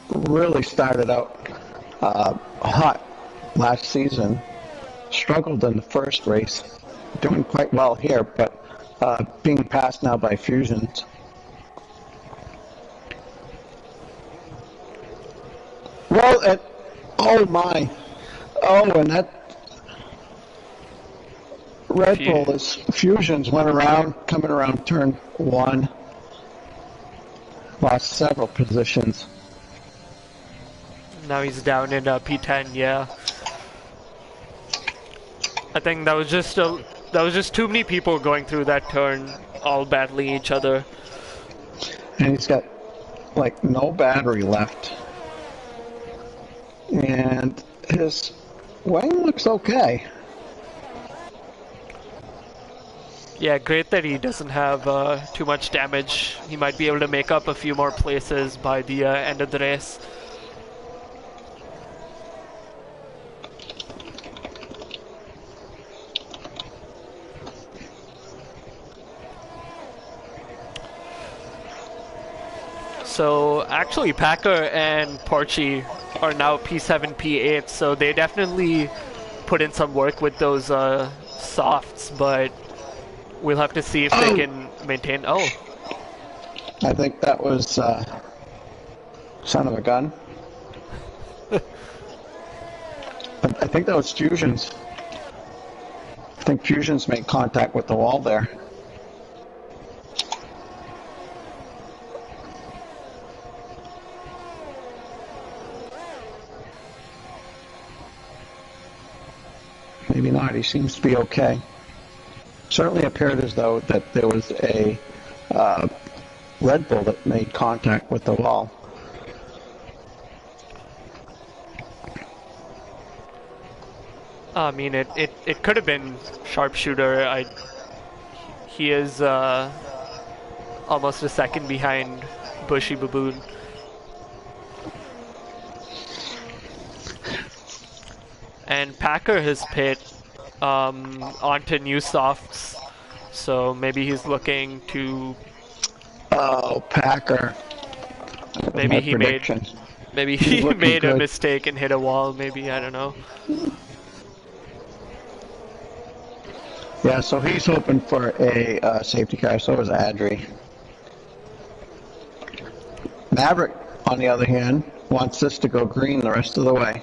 [SPEAKER 2] really started out hot last season, struggled in the first race, doing quite well here, but being passed now by Fusions. Well, oh my, and that Red Bull is Fusions went around, coming around turn 1, lost several positions.
[SPEAKER 1] Now he's down in P10, yeah. I think that was just too many people going through that turn, all battling each other.
[SPEAKER 2] And he's got like no battery left. And his wing looks okay.
[SPEAKER 1] Yeah, great that he doesn't have too much damage. He might be able to make up a few more places by the end of the race. So actually, Packer and Porchy are now P7, P8, so they definitely put in some work with those softs, but we'll have to see if they can maintain. Oh,
[SPEAKER 2] I think that was son of a gun. I think that was Fusions. I think Fusions made contact with the wall there. Maybe not. He seems to be okay. Certainly appeared as though that there was a Red Bull that made contact with the wall.
[SPEAKER 1] I mean, it could have been Sharpshooter. He is almost a second behind Bushy Baboon. And Packer has pit onto new softs, so maybe he's looking to.
[SPEAKER 2] Oh, Packer.
[SPEAKER 1] Maybe he made a mistake and hit a wall. Maybe, I don't know.
[SPEAKER 2] Yeah, so he's hoping for a safety car. So is Adri. Maverick, on the other hand, wants this to go green the rest of the way.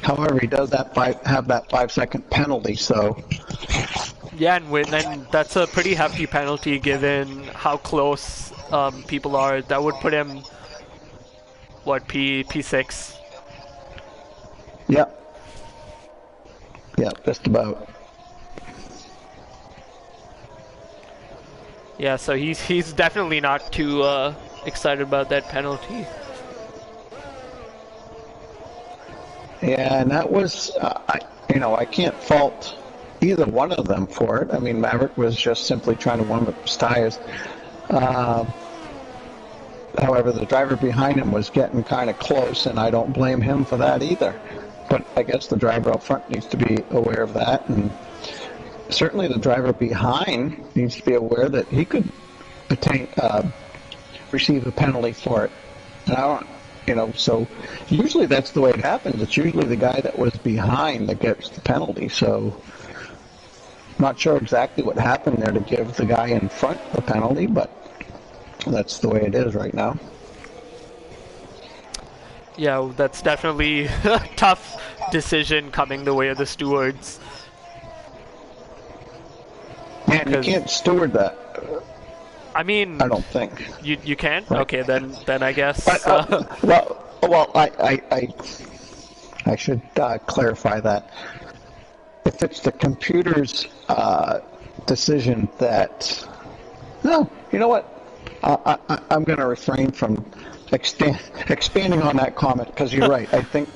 [SPEAKER 2] However, he does have that 5-second penalty, so...
[SPEAKER 1] Yeah, and that's a pretty hefty penalty given how close people are. That would put him, what, P6?
[SPEAKER 2] Yep. Yep, just about.
[SPEAKER 1] Yeah, so he's definitely not too excited about that penalty.
[SPEAKER 2] Yeah, and that was, I can't fault either one of them for it. I mean, Maverick was just simply trying to warm up his tires. However, the driver behind him was getting kind of close, and I don't blame him for that either. But I guess the driver up front needs to be aware of that, and certainly the driver behind needs to be aware that he could receive a penalty for it. And I don't, so usually that's the way it happens. It's usually the guy that was behind that gets the penalty. So I'm not sure exactly what happened there to give the guy in front the penalty, but that's the way it is right now.
[SPEAKER 1] Yeah, that's definitely a tough decision coming the way of the stewards.
[SPEAKER 2] Man, you can't steward that.
[SPEAKER 1] I mean,
[SPEAKER 2] I don't think
[SPEAKER 1] you can't.
[SPEAKER 2] Right.
[SPEAKER 1] Okay, then I guess.
[SPEAKER 2] Well, I should clarify that. If it's the computer's decision that, no, you know what? I'm going to refrain from expanding on that comment because you're right. I think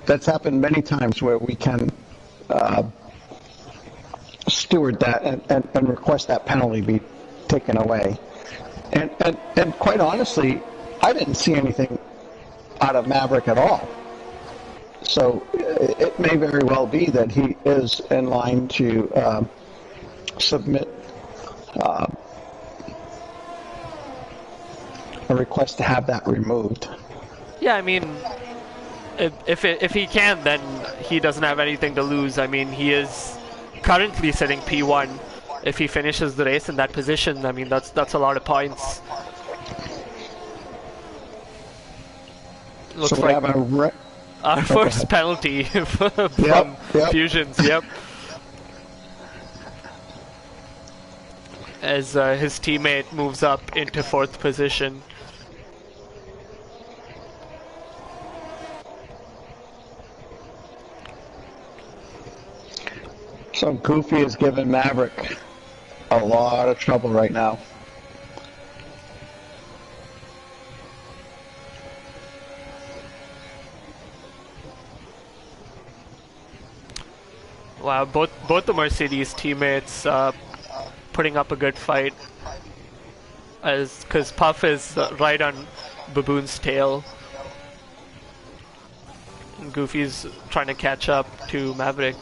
[SPEAKER 2] that's happened many times where we can steward that and request that penalty be taken away. And quite honestly, I didn't see anything out of Maverick at all. So it may very well be that he is in line to submit a request to have that removed.
[SPEAKER 1] Yeah, I mean, if he can, then he doesn't have anything to lose. I mean, he is currently sitting P1. If he finishes the race in that position, I mean, that's a lot of points. Looks
[SPEAKER 2] so
[SPEAKER 1] like
[SPEAKER 2] we have
[SPEAKER 1] our first penalty from Fusions. Yep. As his teammate moves up into 4th position.
[SPEAKER 2] So Goofy is giving Maverick a lot of trouble right now.
[SPEAKER 1] Wow, both the Mercedes teammates putting up a good fight, because Puff is right on Baboon's tail. And Goofy's trying to catch up to Maverick.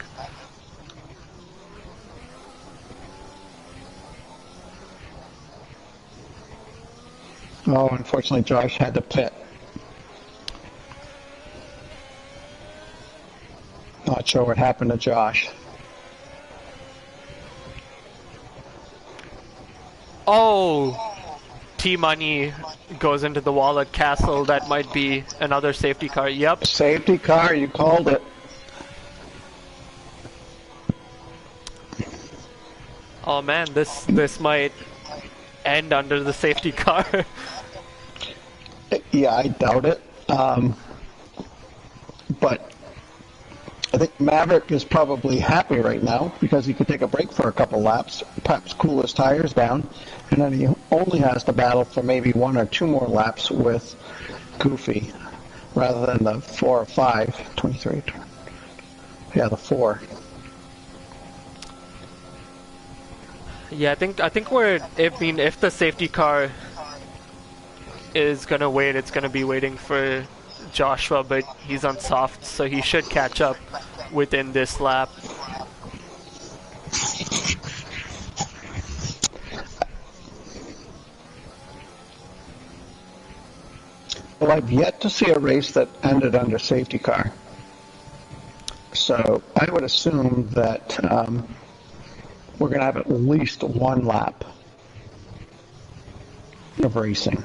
[SPEAKER 2] Oh, unfortunately, Josh had to pit. Not sure what happened to Josh.
[SPEAKER 1] Oh, T-Money goes into the wall at Castle. That might be another safety car. Yep.
[SPEAKER 2] Safety car, you called it.
[SPEAKER 1] Oh man, this might end under the safety car.
[SPEAKER 2] Yeah, I doubt it. But I think Maverick is probably happy right now because he could take a break for a couple laps, perhaps cool his tires down, and then he only has to battle for maybe 1 or 2 more laps with Goofy rather than the 4 or 5, 23. Yeah, the 4.
[SPEAKER 1] Yeah, I think if the safety car is gonna wait, it's gonna be waiting for Joshua, but he's on soft, so he should catch up within this lap.
[SPEAKER 2] Well, I've yet to see a race that ended under safety car. So I would assume that we're going to have at least 1 lap of racing.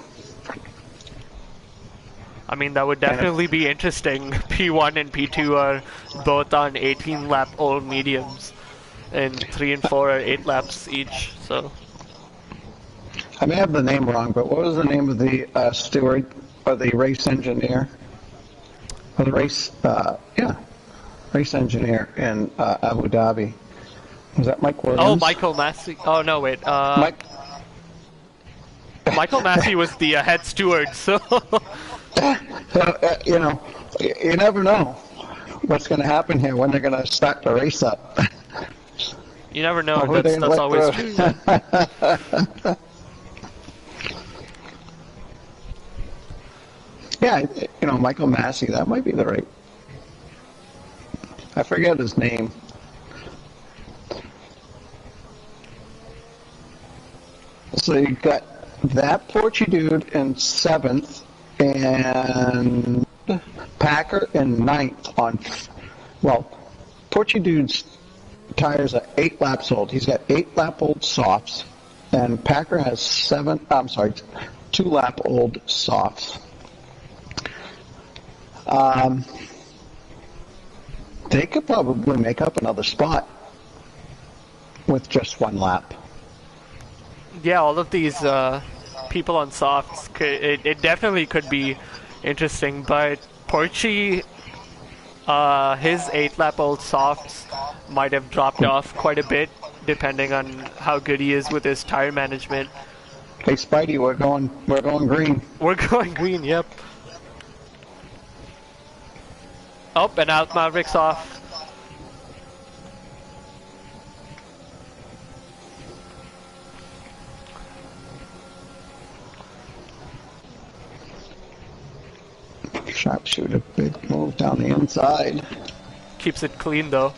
[SPEAKER 1] I mean, that would definitely be interesting. P1 and P2 are both on 18-lap-old mediums, and 3 and 4 are 8 laps each, so...
[SPEAKER 2] I may have the name wrong, but what was the name of the steward, or the race engineer? Or the race, race engineer in Abu Dhabi. Was that Mike Williams?
[SPEAKER 1] Oh, Michael Massey. Oh, no, wait. Michael Massey was the head steward, so...
[SPEAKER 2] You know, you never know what's going to happen here when they're going to start the race up.
[SPEAKER 1] You never know. That's always true.
[SPEAKER 2] Yeah, you know, Michael Massey, that might be the right. I forget his name. So you got that Porchy dude in 7th and Packer in 9th on, well, Porchy dude's tires are 8 laps old. He's got 8 lap old softs, and Packer has 2 lap old softs. They could probably make up another spot with just 1 lap.
[SPEAKER 1] Yeah, all of these people on softs, it definitely could be interesting, but Porchy, his 8-lap-old softs might have dropped off quite a bit, depending on how good he is with his tire management.
[SPEAKER 2] Hey Spidey, we're going green.
[SPEAKER 1] We're going green, yep. Oh, and out Maverick's off.
[SPEAKER 2] Sharpshooter, big move down the inside.
[SPEAKER 1] Keeps it clean though.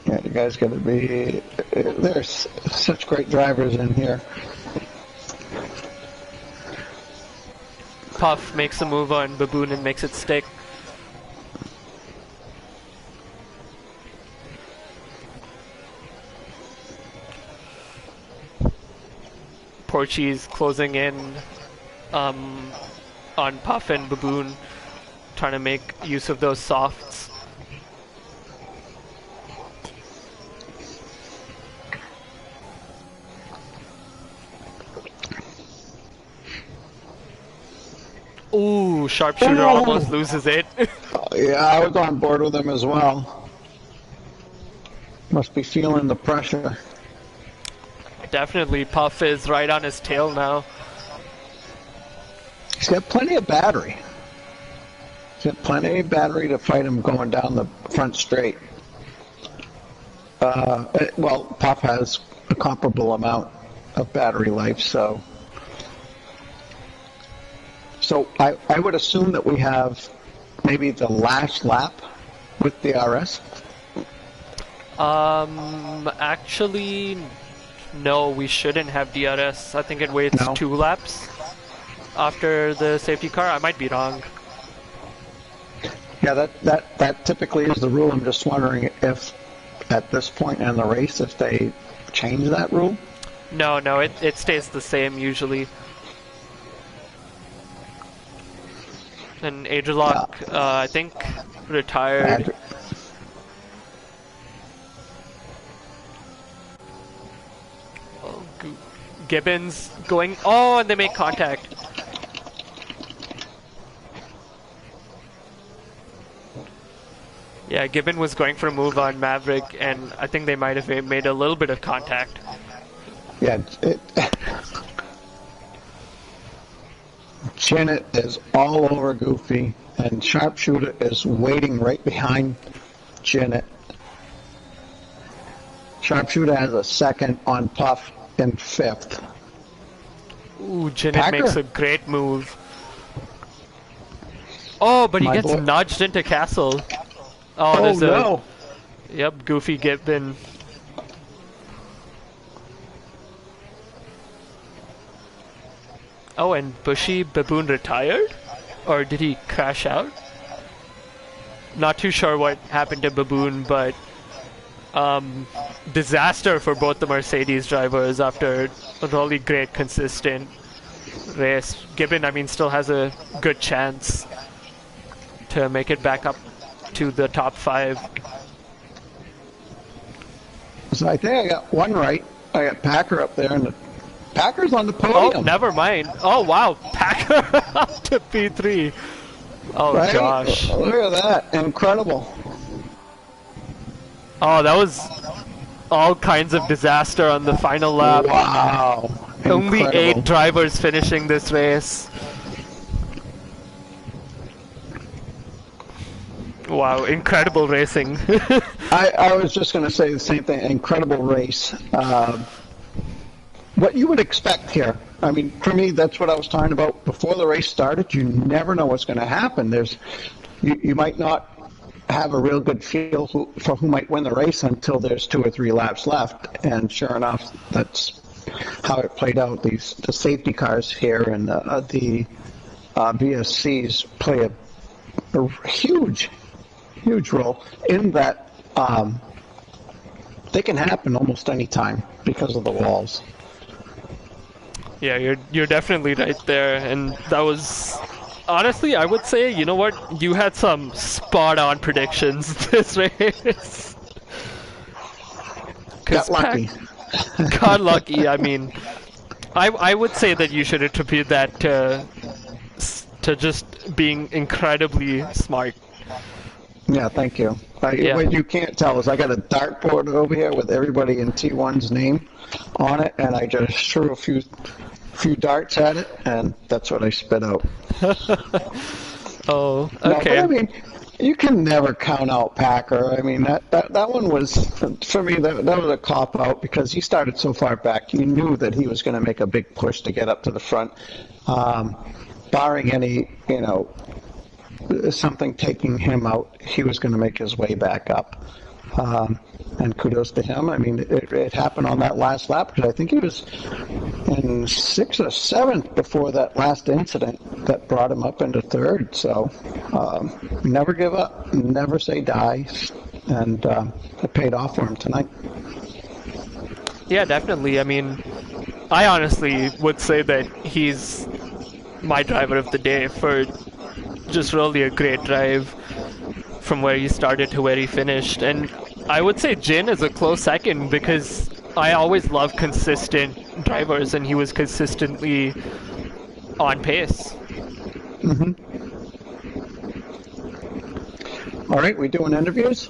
[SPEAKER 2] Yeah, you guys got to be. There's such great drivers in here.
[SPEAKER 1] Puff makes a move on Baboon and makes it stick. Porchy's closing in on Puff and Baboon, trying to make use of those softs. Ooh, Sharpshooter almost loses it.
[SPEAKER 2] Yeah, I was on board with him as well. Must be feeling the pressure.
[SPEAKER 1] Definitely, Puff is right on his tail now.
[SPEAKER 2] He's got plenty of battery. He's got plenty of battery to fight him going down the front straight. Well, Puff has a comparable amount of battery life, so I would assume that we have maybe the last lap with the RS.
[SPEAKER 1] Actually, No, we shouldn't have DRS. I think it waits
[SPEAKER 2] No?
[SPEAKER 1] 2 laps after the safety car. I might be wrong.
[SPEAKER 2] Yeah, that typically is the rule. I'm just wondering if at this point in the race, if they change that rule.
[SPEAKER 1] No, it stays the same usually. And Agerlock, I think, retired. Oh, Gibbons going. Oh, and they make contact. Yeah, Gibbon was going for a move on Maverick, and I think they might have made a little bit of contact.
[SPEAKER 2] Yeah, Janet is all over Goofy, and Sharpshooter is waiting right behind Janet. Sharpshooter has a second on Puff in 5th.
[SPEAKER 1] Ooh, Janet makes a great move. Oh, but he gets nudged into Castle. Oh, there's
[SPEAKER 2] no!
[SPEAKER 1] Yep, Goofy Gibbon. Oh, and Bushy Baboon retired? Or did he crash out? Not too sure what happened to Baboon, but disaster for both the Mercedes drivers after a really great, consistent race. Gibbon, I mean, still has a good chance to make it back up to the top 5.
[SPEAKER 2] So I think I got one right. I got Packer up there, and Packer's on the podium.
[SPEAKER 1] Oh, never mind. Oh, wow. Packer up to P3. Oh,
[SPEAKER 2] right?
[SPEAKER 1] Gosh.
[SPEAKER 2] Look at that. Incredible.
[SPEAKER 1] Oh, that was all kinds of disaster on the final lap.
[SPEAKER 2] Wow.
[SPEAKER 1] Only
[SPEAKER 2] Incredible.
[SPEAKER 1] 8 drivers finishing this race. Wow, incredible racing.
[SPEAKER 2] I was just going to say the same thing. Incredible race. What you would expect here. I mean, for me, that's what I was talking about before the race started. You never know what's going to happen. You might not have a real good feel for who might win the race until there's 2 or 3 laps left. And sure enough, that's how it played out. The safety cars here and the VSCs play a huge role in that. They can happen almost any time because of the walls.
[SPEAKER 1] Yeah, you're definitely right there, and that was honestly, I would say, you know what, you had some spot-on predictions this race.
[SPEAKER 2] Got lucky.
[SPEAKER 1] Got lucky. I mean, I would say that you should attribute that to just being incredibly smart.
[SPEAKER 2] Yeah, thank you. What you can't tell is I got a dartboard over here with everybody in T1's name on it, and I just threw a few darts at it, and that's what I spit out.
[SPEAKER 1] Oh, okay.
[SPEAKER 2] No, but I mean, you can never count out Packer. I mean, that one was, for me, that was a cop-out because he started so far back. You knew that he was going to make a big push to get up to the front, barring any, something taking him out, he was going to make his way back up. And kudos to him. I mean, it happened on that last lap because I think he was in 6th or 7th before that last incident that brought him up into 3rd. So never give up, never say die, and it paid off for him tonight.
[SPEAKER 1] Yeah, definitely. I mean, I honestly would say that he's my driver of the day for just really a great drive from where he started to where he finished. And I would say Jin is a close second because I always love consistent drivers, and he was consistently on pace.
[SPEAKER 2] Mm-hmm. All right, we doing interviews?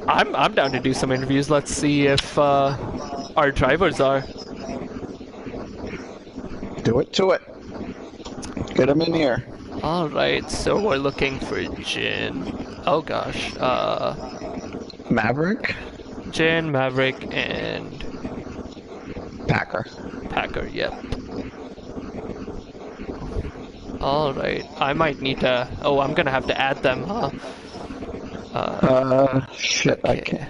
[SPEAKER 1] I'm down to do some interviews. Let's see if our drivers are.
[SPEAKER 2] Do it to it. Get them in here.
[SPEAKER 1] All right, so we're looking for Jin. Oh gosh,
[SPEAKER 2] Maverick,
[SPEAKER 1] Jin, Maverick, and
[SPEAKER 2] Packer.
[SPEAKER 1] Yep. All right, I might need to. Oh, I'm gonna have to add them, huh?
[SPEAKER 2] Shit,
[SPEAKER 1] okay.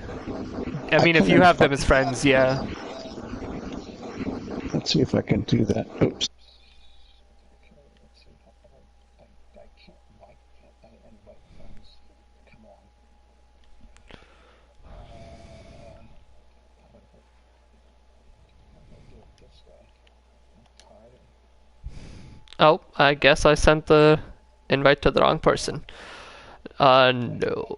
[SPEAKER 1] I mean, if you have them as friends, yeah.
[SPEAKER 2] Let's see if I can do that. Oops.
[SPEAKER 1] Oh, I guess I sent the invite to the wrong person. No.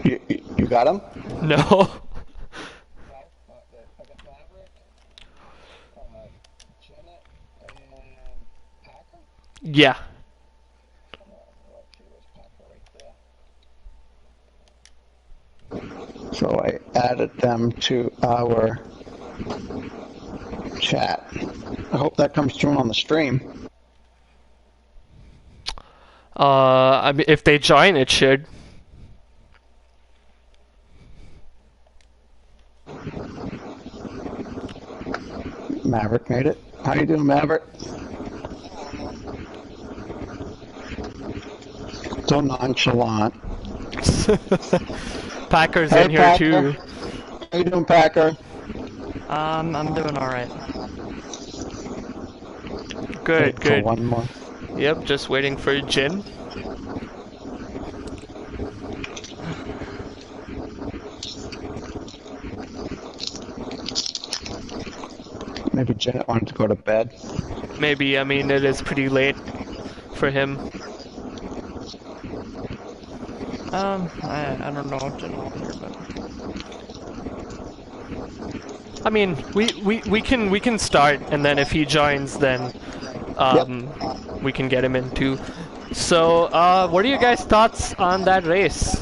[SPEAKER 2] You got him?
[SPEAKER 1] No. Yeah.
[SPEAKER 2] So I added them to our chat. I hope that comes through on the stream.
[SPEAKER 1] I mean, if they join, it should.
[SPEAKER 2] Maverick made it. How you doing, Maverick? So nonchalant.
[SPEAKER 1] Packer's
[SPEAKER 2] Hey,
[SPEAKER 1] in here
[SPEAKER 2] Packer.
[SPEAKER 1] too.
[SPEAKER 2] How you doing, Packer?
[SPEAKER 3] I'm doing all right.
[SPEAKER 1] Good,
[SPEAKER 2] Wait,
[SPEAKER 1] good.
[SPEAKER 2] one more.
[SPEAKER 1] Yep, just waiting for Jin.
[SPEAKER 2] Maybe Janet wanted to go to bed.
[SPEAKER 1] Maybe, I mean, it is pretty late for him.
[SPEAKER 3] I don't know what here, but
[SPEAKER 1] I mean, we can start, and then if he joins, then we can get him in too. So, what are your guys' thoughts on that race?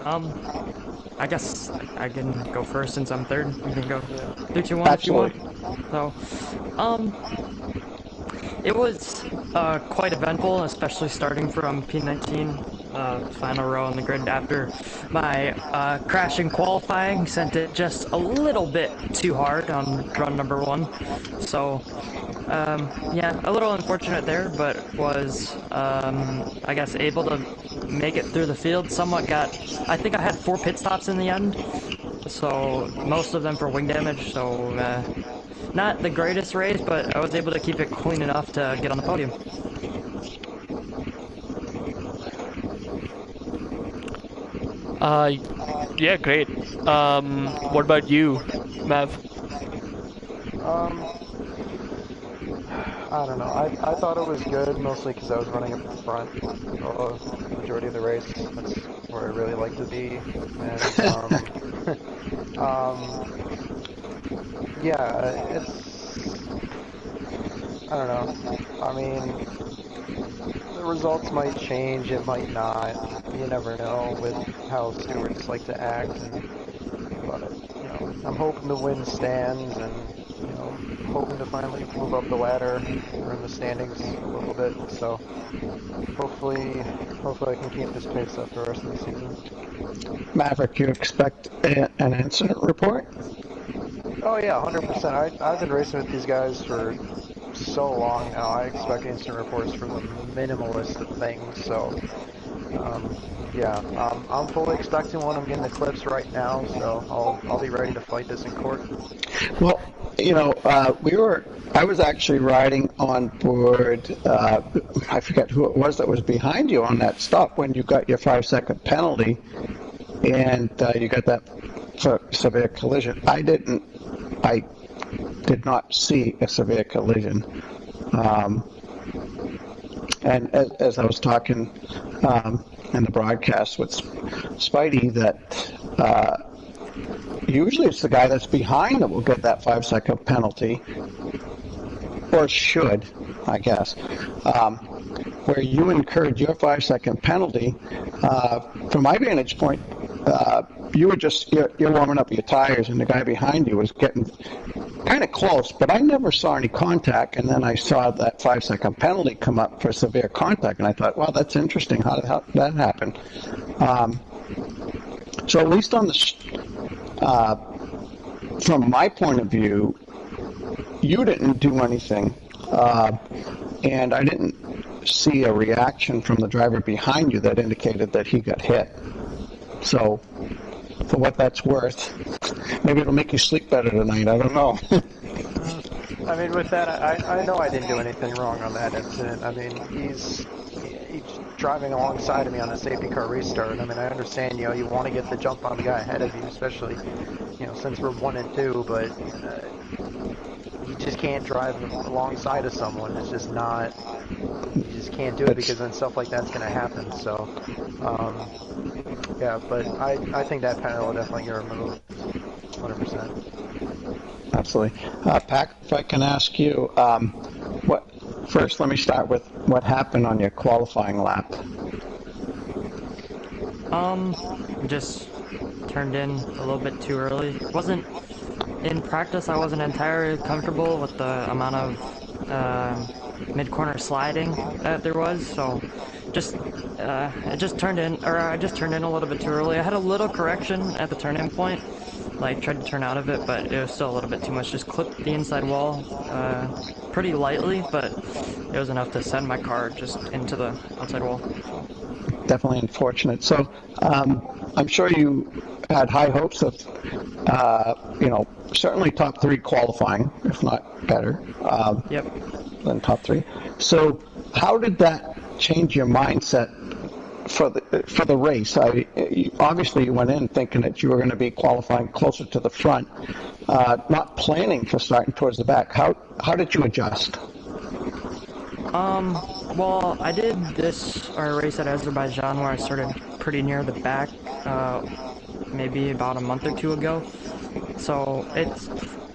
[SPEAKER 3] I guess I can go first since I'm third. You can go 3, 2, 1 if you want. So, it was quite eventful, especially starting from P19, final row on the grid after my crash in qualifying sent it just a little bit too hard on run number 1. So, yeah, a little unfortunate there, but was, I guess, able to make it through the field. Somewhat I think I had 4 pit stops in the end, so most of them for wing damage, so not the greatest race, but I was able to keep it clean enough to get on the podium.
[SPEAKER 1] Yeah, great. What about you, Mav?
[SPEAKER 4] I don't know. I thought it was good, mostly because I was running up the front the majority of the race. That's where I really like to be. And, yeah, I don't know. I mean, the results might change, it might not. You never know with how stewards like to act. But, you know, I'm hoping the win stands and, you know, hoping to finally move up the ladder or in the standings a little bit. So hopefully I can keep this pace up for the rest of the season.
[SPEAKER 2] Maverick, you expect an incident report?
[SPEAKER 4] Oh yeah, 100%. I've been racing with these guys for so long now. I expect incident reports for the minimalist of things. So yeah, I'm fully expecting one. I'm getting the clips right now, so I'll be ready to fight this in court.
[SPEAKER 2] Well, you know, I was actually riding on board, I forget who it was that was behind you on that stop when you got your 5-second penalty and you got that severe collision. I did not see a severe collision. And as I was talking in the broadcast with Spidey, that usually it's the guy that's behind that will get that 5-second penalty, or should, I guess. Where you incurred your 5-second penalty, from my vantage point, you were you're warming up your tires, and the guy behind you was getting kind of close, but I never saw any contact. And then I saw that 5-second penalty come up for severe contact, and I thought, well, that's interesting. How did that happen? So at least on the from my point of view, you didn't do anything, and I didn't see a reaction from the driver behind you that indicated that he got hit. So for what that's worth. Maybe it'll make you sleep better tonight. I don't know.
[SPEAKER 4] I mean, with that, I know I didn't do anything wrong on that incident. I mean, he's driving alongside of me on a safety car restart. I mean, I understand, you know, you want to get the jump on the guy ahead of you, especially, you know, since we're 1 and 2, but you just can't drive alongside of someone. It's just not, you just can't do it because then stuff like that's going to happen. So, yeah, but I think that penalty will definitely get removed, 100%.
[SPEAKER 2] Absolutely. Pac, if I can ask you, first, let me start with what happened on your qualifying lap.
[SPEAKER 3] Just turned in a little bit too early. In practice, I wasn't entirely comfortable with the amount of mid-corner sliding that there was, so I just turned in a little bit too early. I had a little correction at the turn-in point, like tried to turn out of it, but it was still a little bit too much. Just clipped the inside wall pretty lightly, but it was enough to send my car just into the outside wall.
[SPEAKER 2] Definitely unfortunate. So I'm sure you had high hopes of, certainly top 3 qualifying, if not better.
[SPEAKER 3] Yep.
[SPEAKER 2] Than top 3. So how did that change your mindset for the race? Obviously you went in thinking that you were going to be qualifying closer to the front, not planning for starting towards the back. How did you adjust?
[SPEAKER 3] Well, I did this race at Azerbaijan where I started pretty near the back, maybe about a month or 2 ago. So it's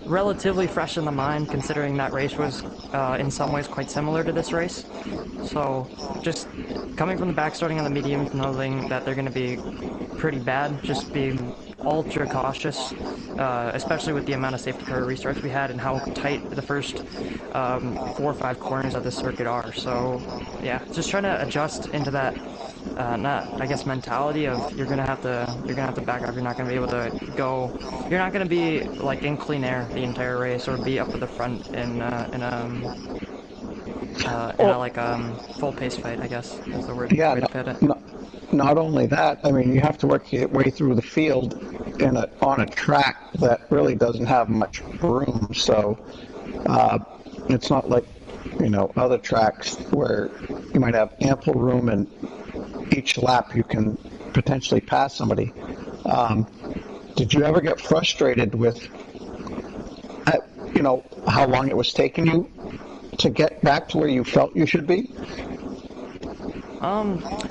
[SPEAKER 3] relatively fresh in the mind, considering that race was in some ways quite similar to this race. So just coming from the back, starting on the mediums, knowing that they're going to be pretty bad, just being ultra cautious, especially with the amount of safety car restarts we had and how tight the first 4 or 5 corners of the circuit are. So yeah, just trying to adjust into that mentality of you're gonna have to back up. You're not gonna be able to go. You're not gonna be like in clean air the entire race or be up at the front in a full pace fight, I guess is the word.
[SPEAKER 2] Yeah,
[SPEAKER 3] way to put it.
[SPEAKER 2] Not only that, I mean, you have to work your way through the field on a track that really doesn't have much room. So it's not like, other tracks where you might have ample room and each lap you can potentially pass somebody. Did you ever get frustrated with, how long it was taking you to get back to where you felt you should be?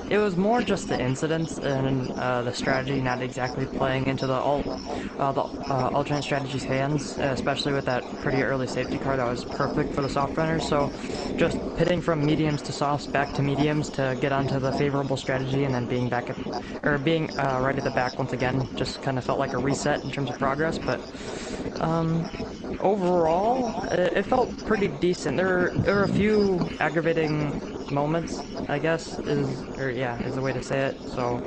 [SPEAKER 3] It was more just the incidents and the strategy not exactly playing into the alternate strategy's hands, especially with that pretty early safety car that was perfect for the soft runners. So just pitting from mediums to softs back to mediums to get onto the favorable strategy, and then being right at the back once again just kind of felt like a reset in terms of progress. But overall, it felt pretty decent. There were a few aggravating moments, I guess, is the way to say it. So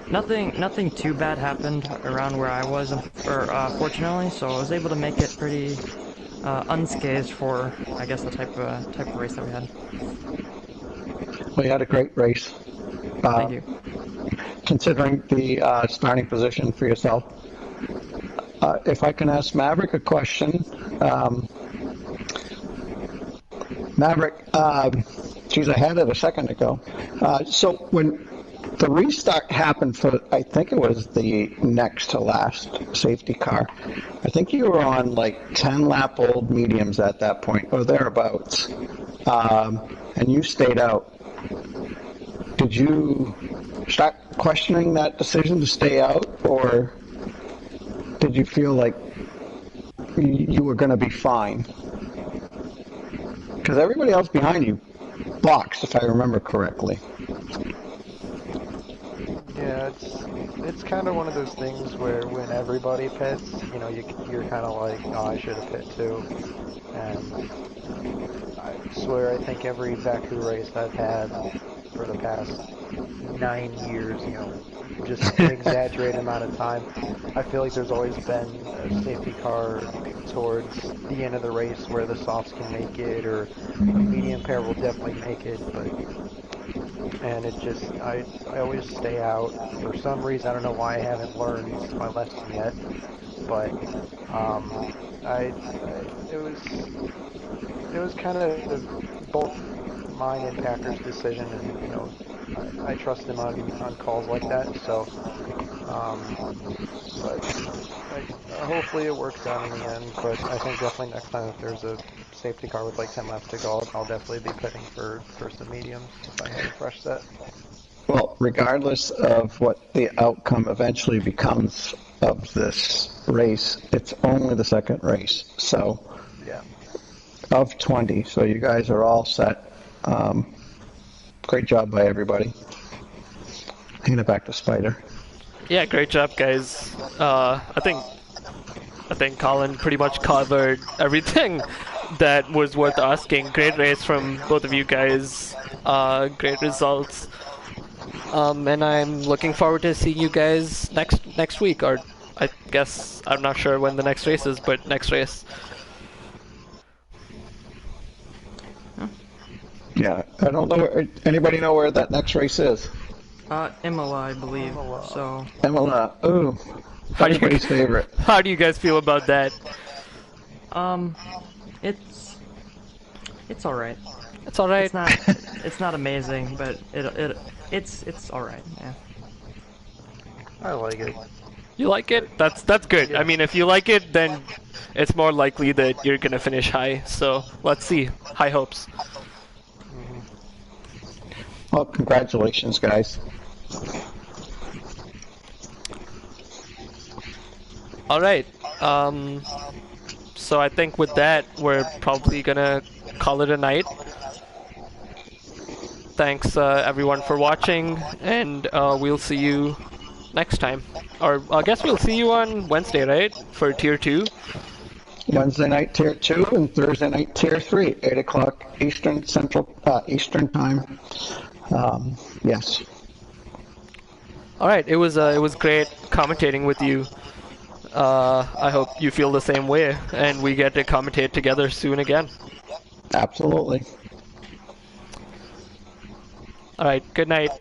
[SPEAKER 3] nothing too bad happened around where I was, fortunately. So I was able to make it pretty unscathed for, I guess, the type of race that we had.
[SPEAKER 2] Well, you had a great race.
[SPEAKER 3] Thank you.
[SPEAKER 2] Considering the starting position for yourself. If I can ask Maverick a question. Maverick, geez, I had it a second ago. So when the restart happened for, I think it was the next to last safety car, I think you were on like 10 lap old mediums at that point, or thereabouts, and you stayed out. Did you start questioning that decision to stay out, or did you feel like you were going to be fine? Because everybody else behind you boxed, if I remember correctly.
[SPEAKER 4] Yeah, it's kind of one of those things where when everybody pits, you're kind of like, oh, I should have pit too. And I swear, I think every Baku race I've had for the past 9 years, just an exaggerated amount of time, I feel like there's always been a safety car towards the end of the race where the softs can make it, or a medium pair will definitely make it, but and it just, I always stay out. For some reason, I don't know why I haven't learned my lesson yet, but it was kind of both mine and Packer's decision, and you know, I trust him on calls like that. So, but hopefully it works out in the end. But I think definitely next time if there's a safety car with like 10 laps to go, I'll definitely be pitting for some mediums if I have a fresh set.
[SPEAKER 2] Well, regardless of what the outcome eventually becomes of this race, it's only the second race. So,
[SPEAKER 4] yeah,
[SPEAKER 2] of 20. So you guys are all set. Great job by everybody. Hand it back to Spider.
[SPEAKER 1] Yeah, great job, guys. I think Colin pretty much covered everything that was worth asking. Great race from both of you guys. Great results. And I'm looking forward to seeing you guys next week, or I guess I'm not sure when the next race is, but next race.
[SPEAKER 2] Yeah, I don't know. Anybody know where that next race is?
[SPEAKER 3] Imola, I believe. So.
[SPEAKER 2] Imola. Ooh, everybody's favorite.
[SPEAKER 1] How do you guys feel about that?
[SPEAKER 3] It's all right.
[SPEAKER 1] It's all right.
[SPEAKER 3] It's not amazing, but it's all right. Yeah.
[SPEAKER 4] I like it.
[SPEAKER 1] You like it? That's good.
[SPEAKER 4] Yeah.
[SPEAKER 1] I mean, if you like it, then it's more likely that you're gonna finish high. So let's see. High hopes.
[SPEAKER 2] Well, congratulations, guys.
[SPEAKER 1] All right. So I think with that, we're probably gonna call it a night. Thanks everyone for watching, and we'll see you next time. Or I guess we'll see you on Wednesday, right? For Tier 2.
[SPEAKER 2] Wednesday night Tier 2 and Thursday night Tier 3, 8 o'clock Eastern Time. Yes.
[SPEAKER 1] All right. It was great commentating with you. I hope you feel the same way, and we get to commentate together soon again.
[SPEAKER 2] Absolutely.
[SPEAKER 1] All right. Good night.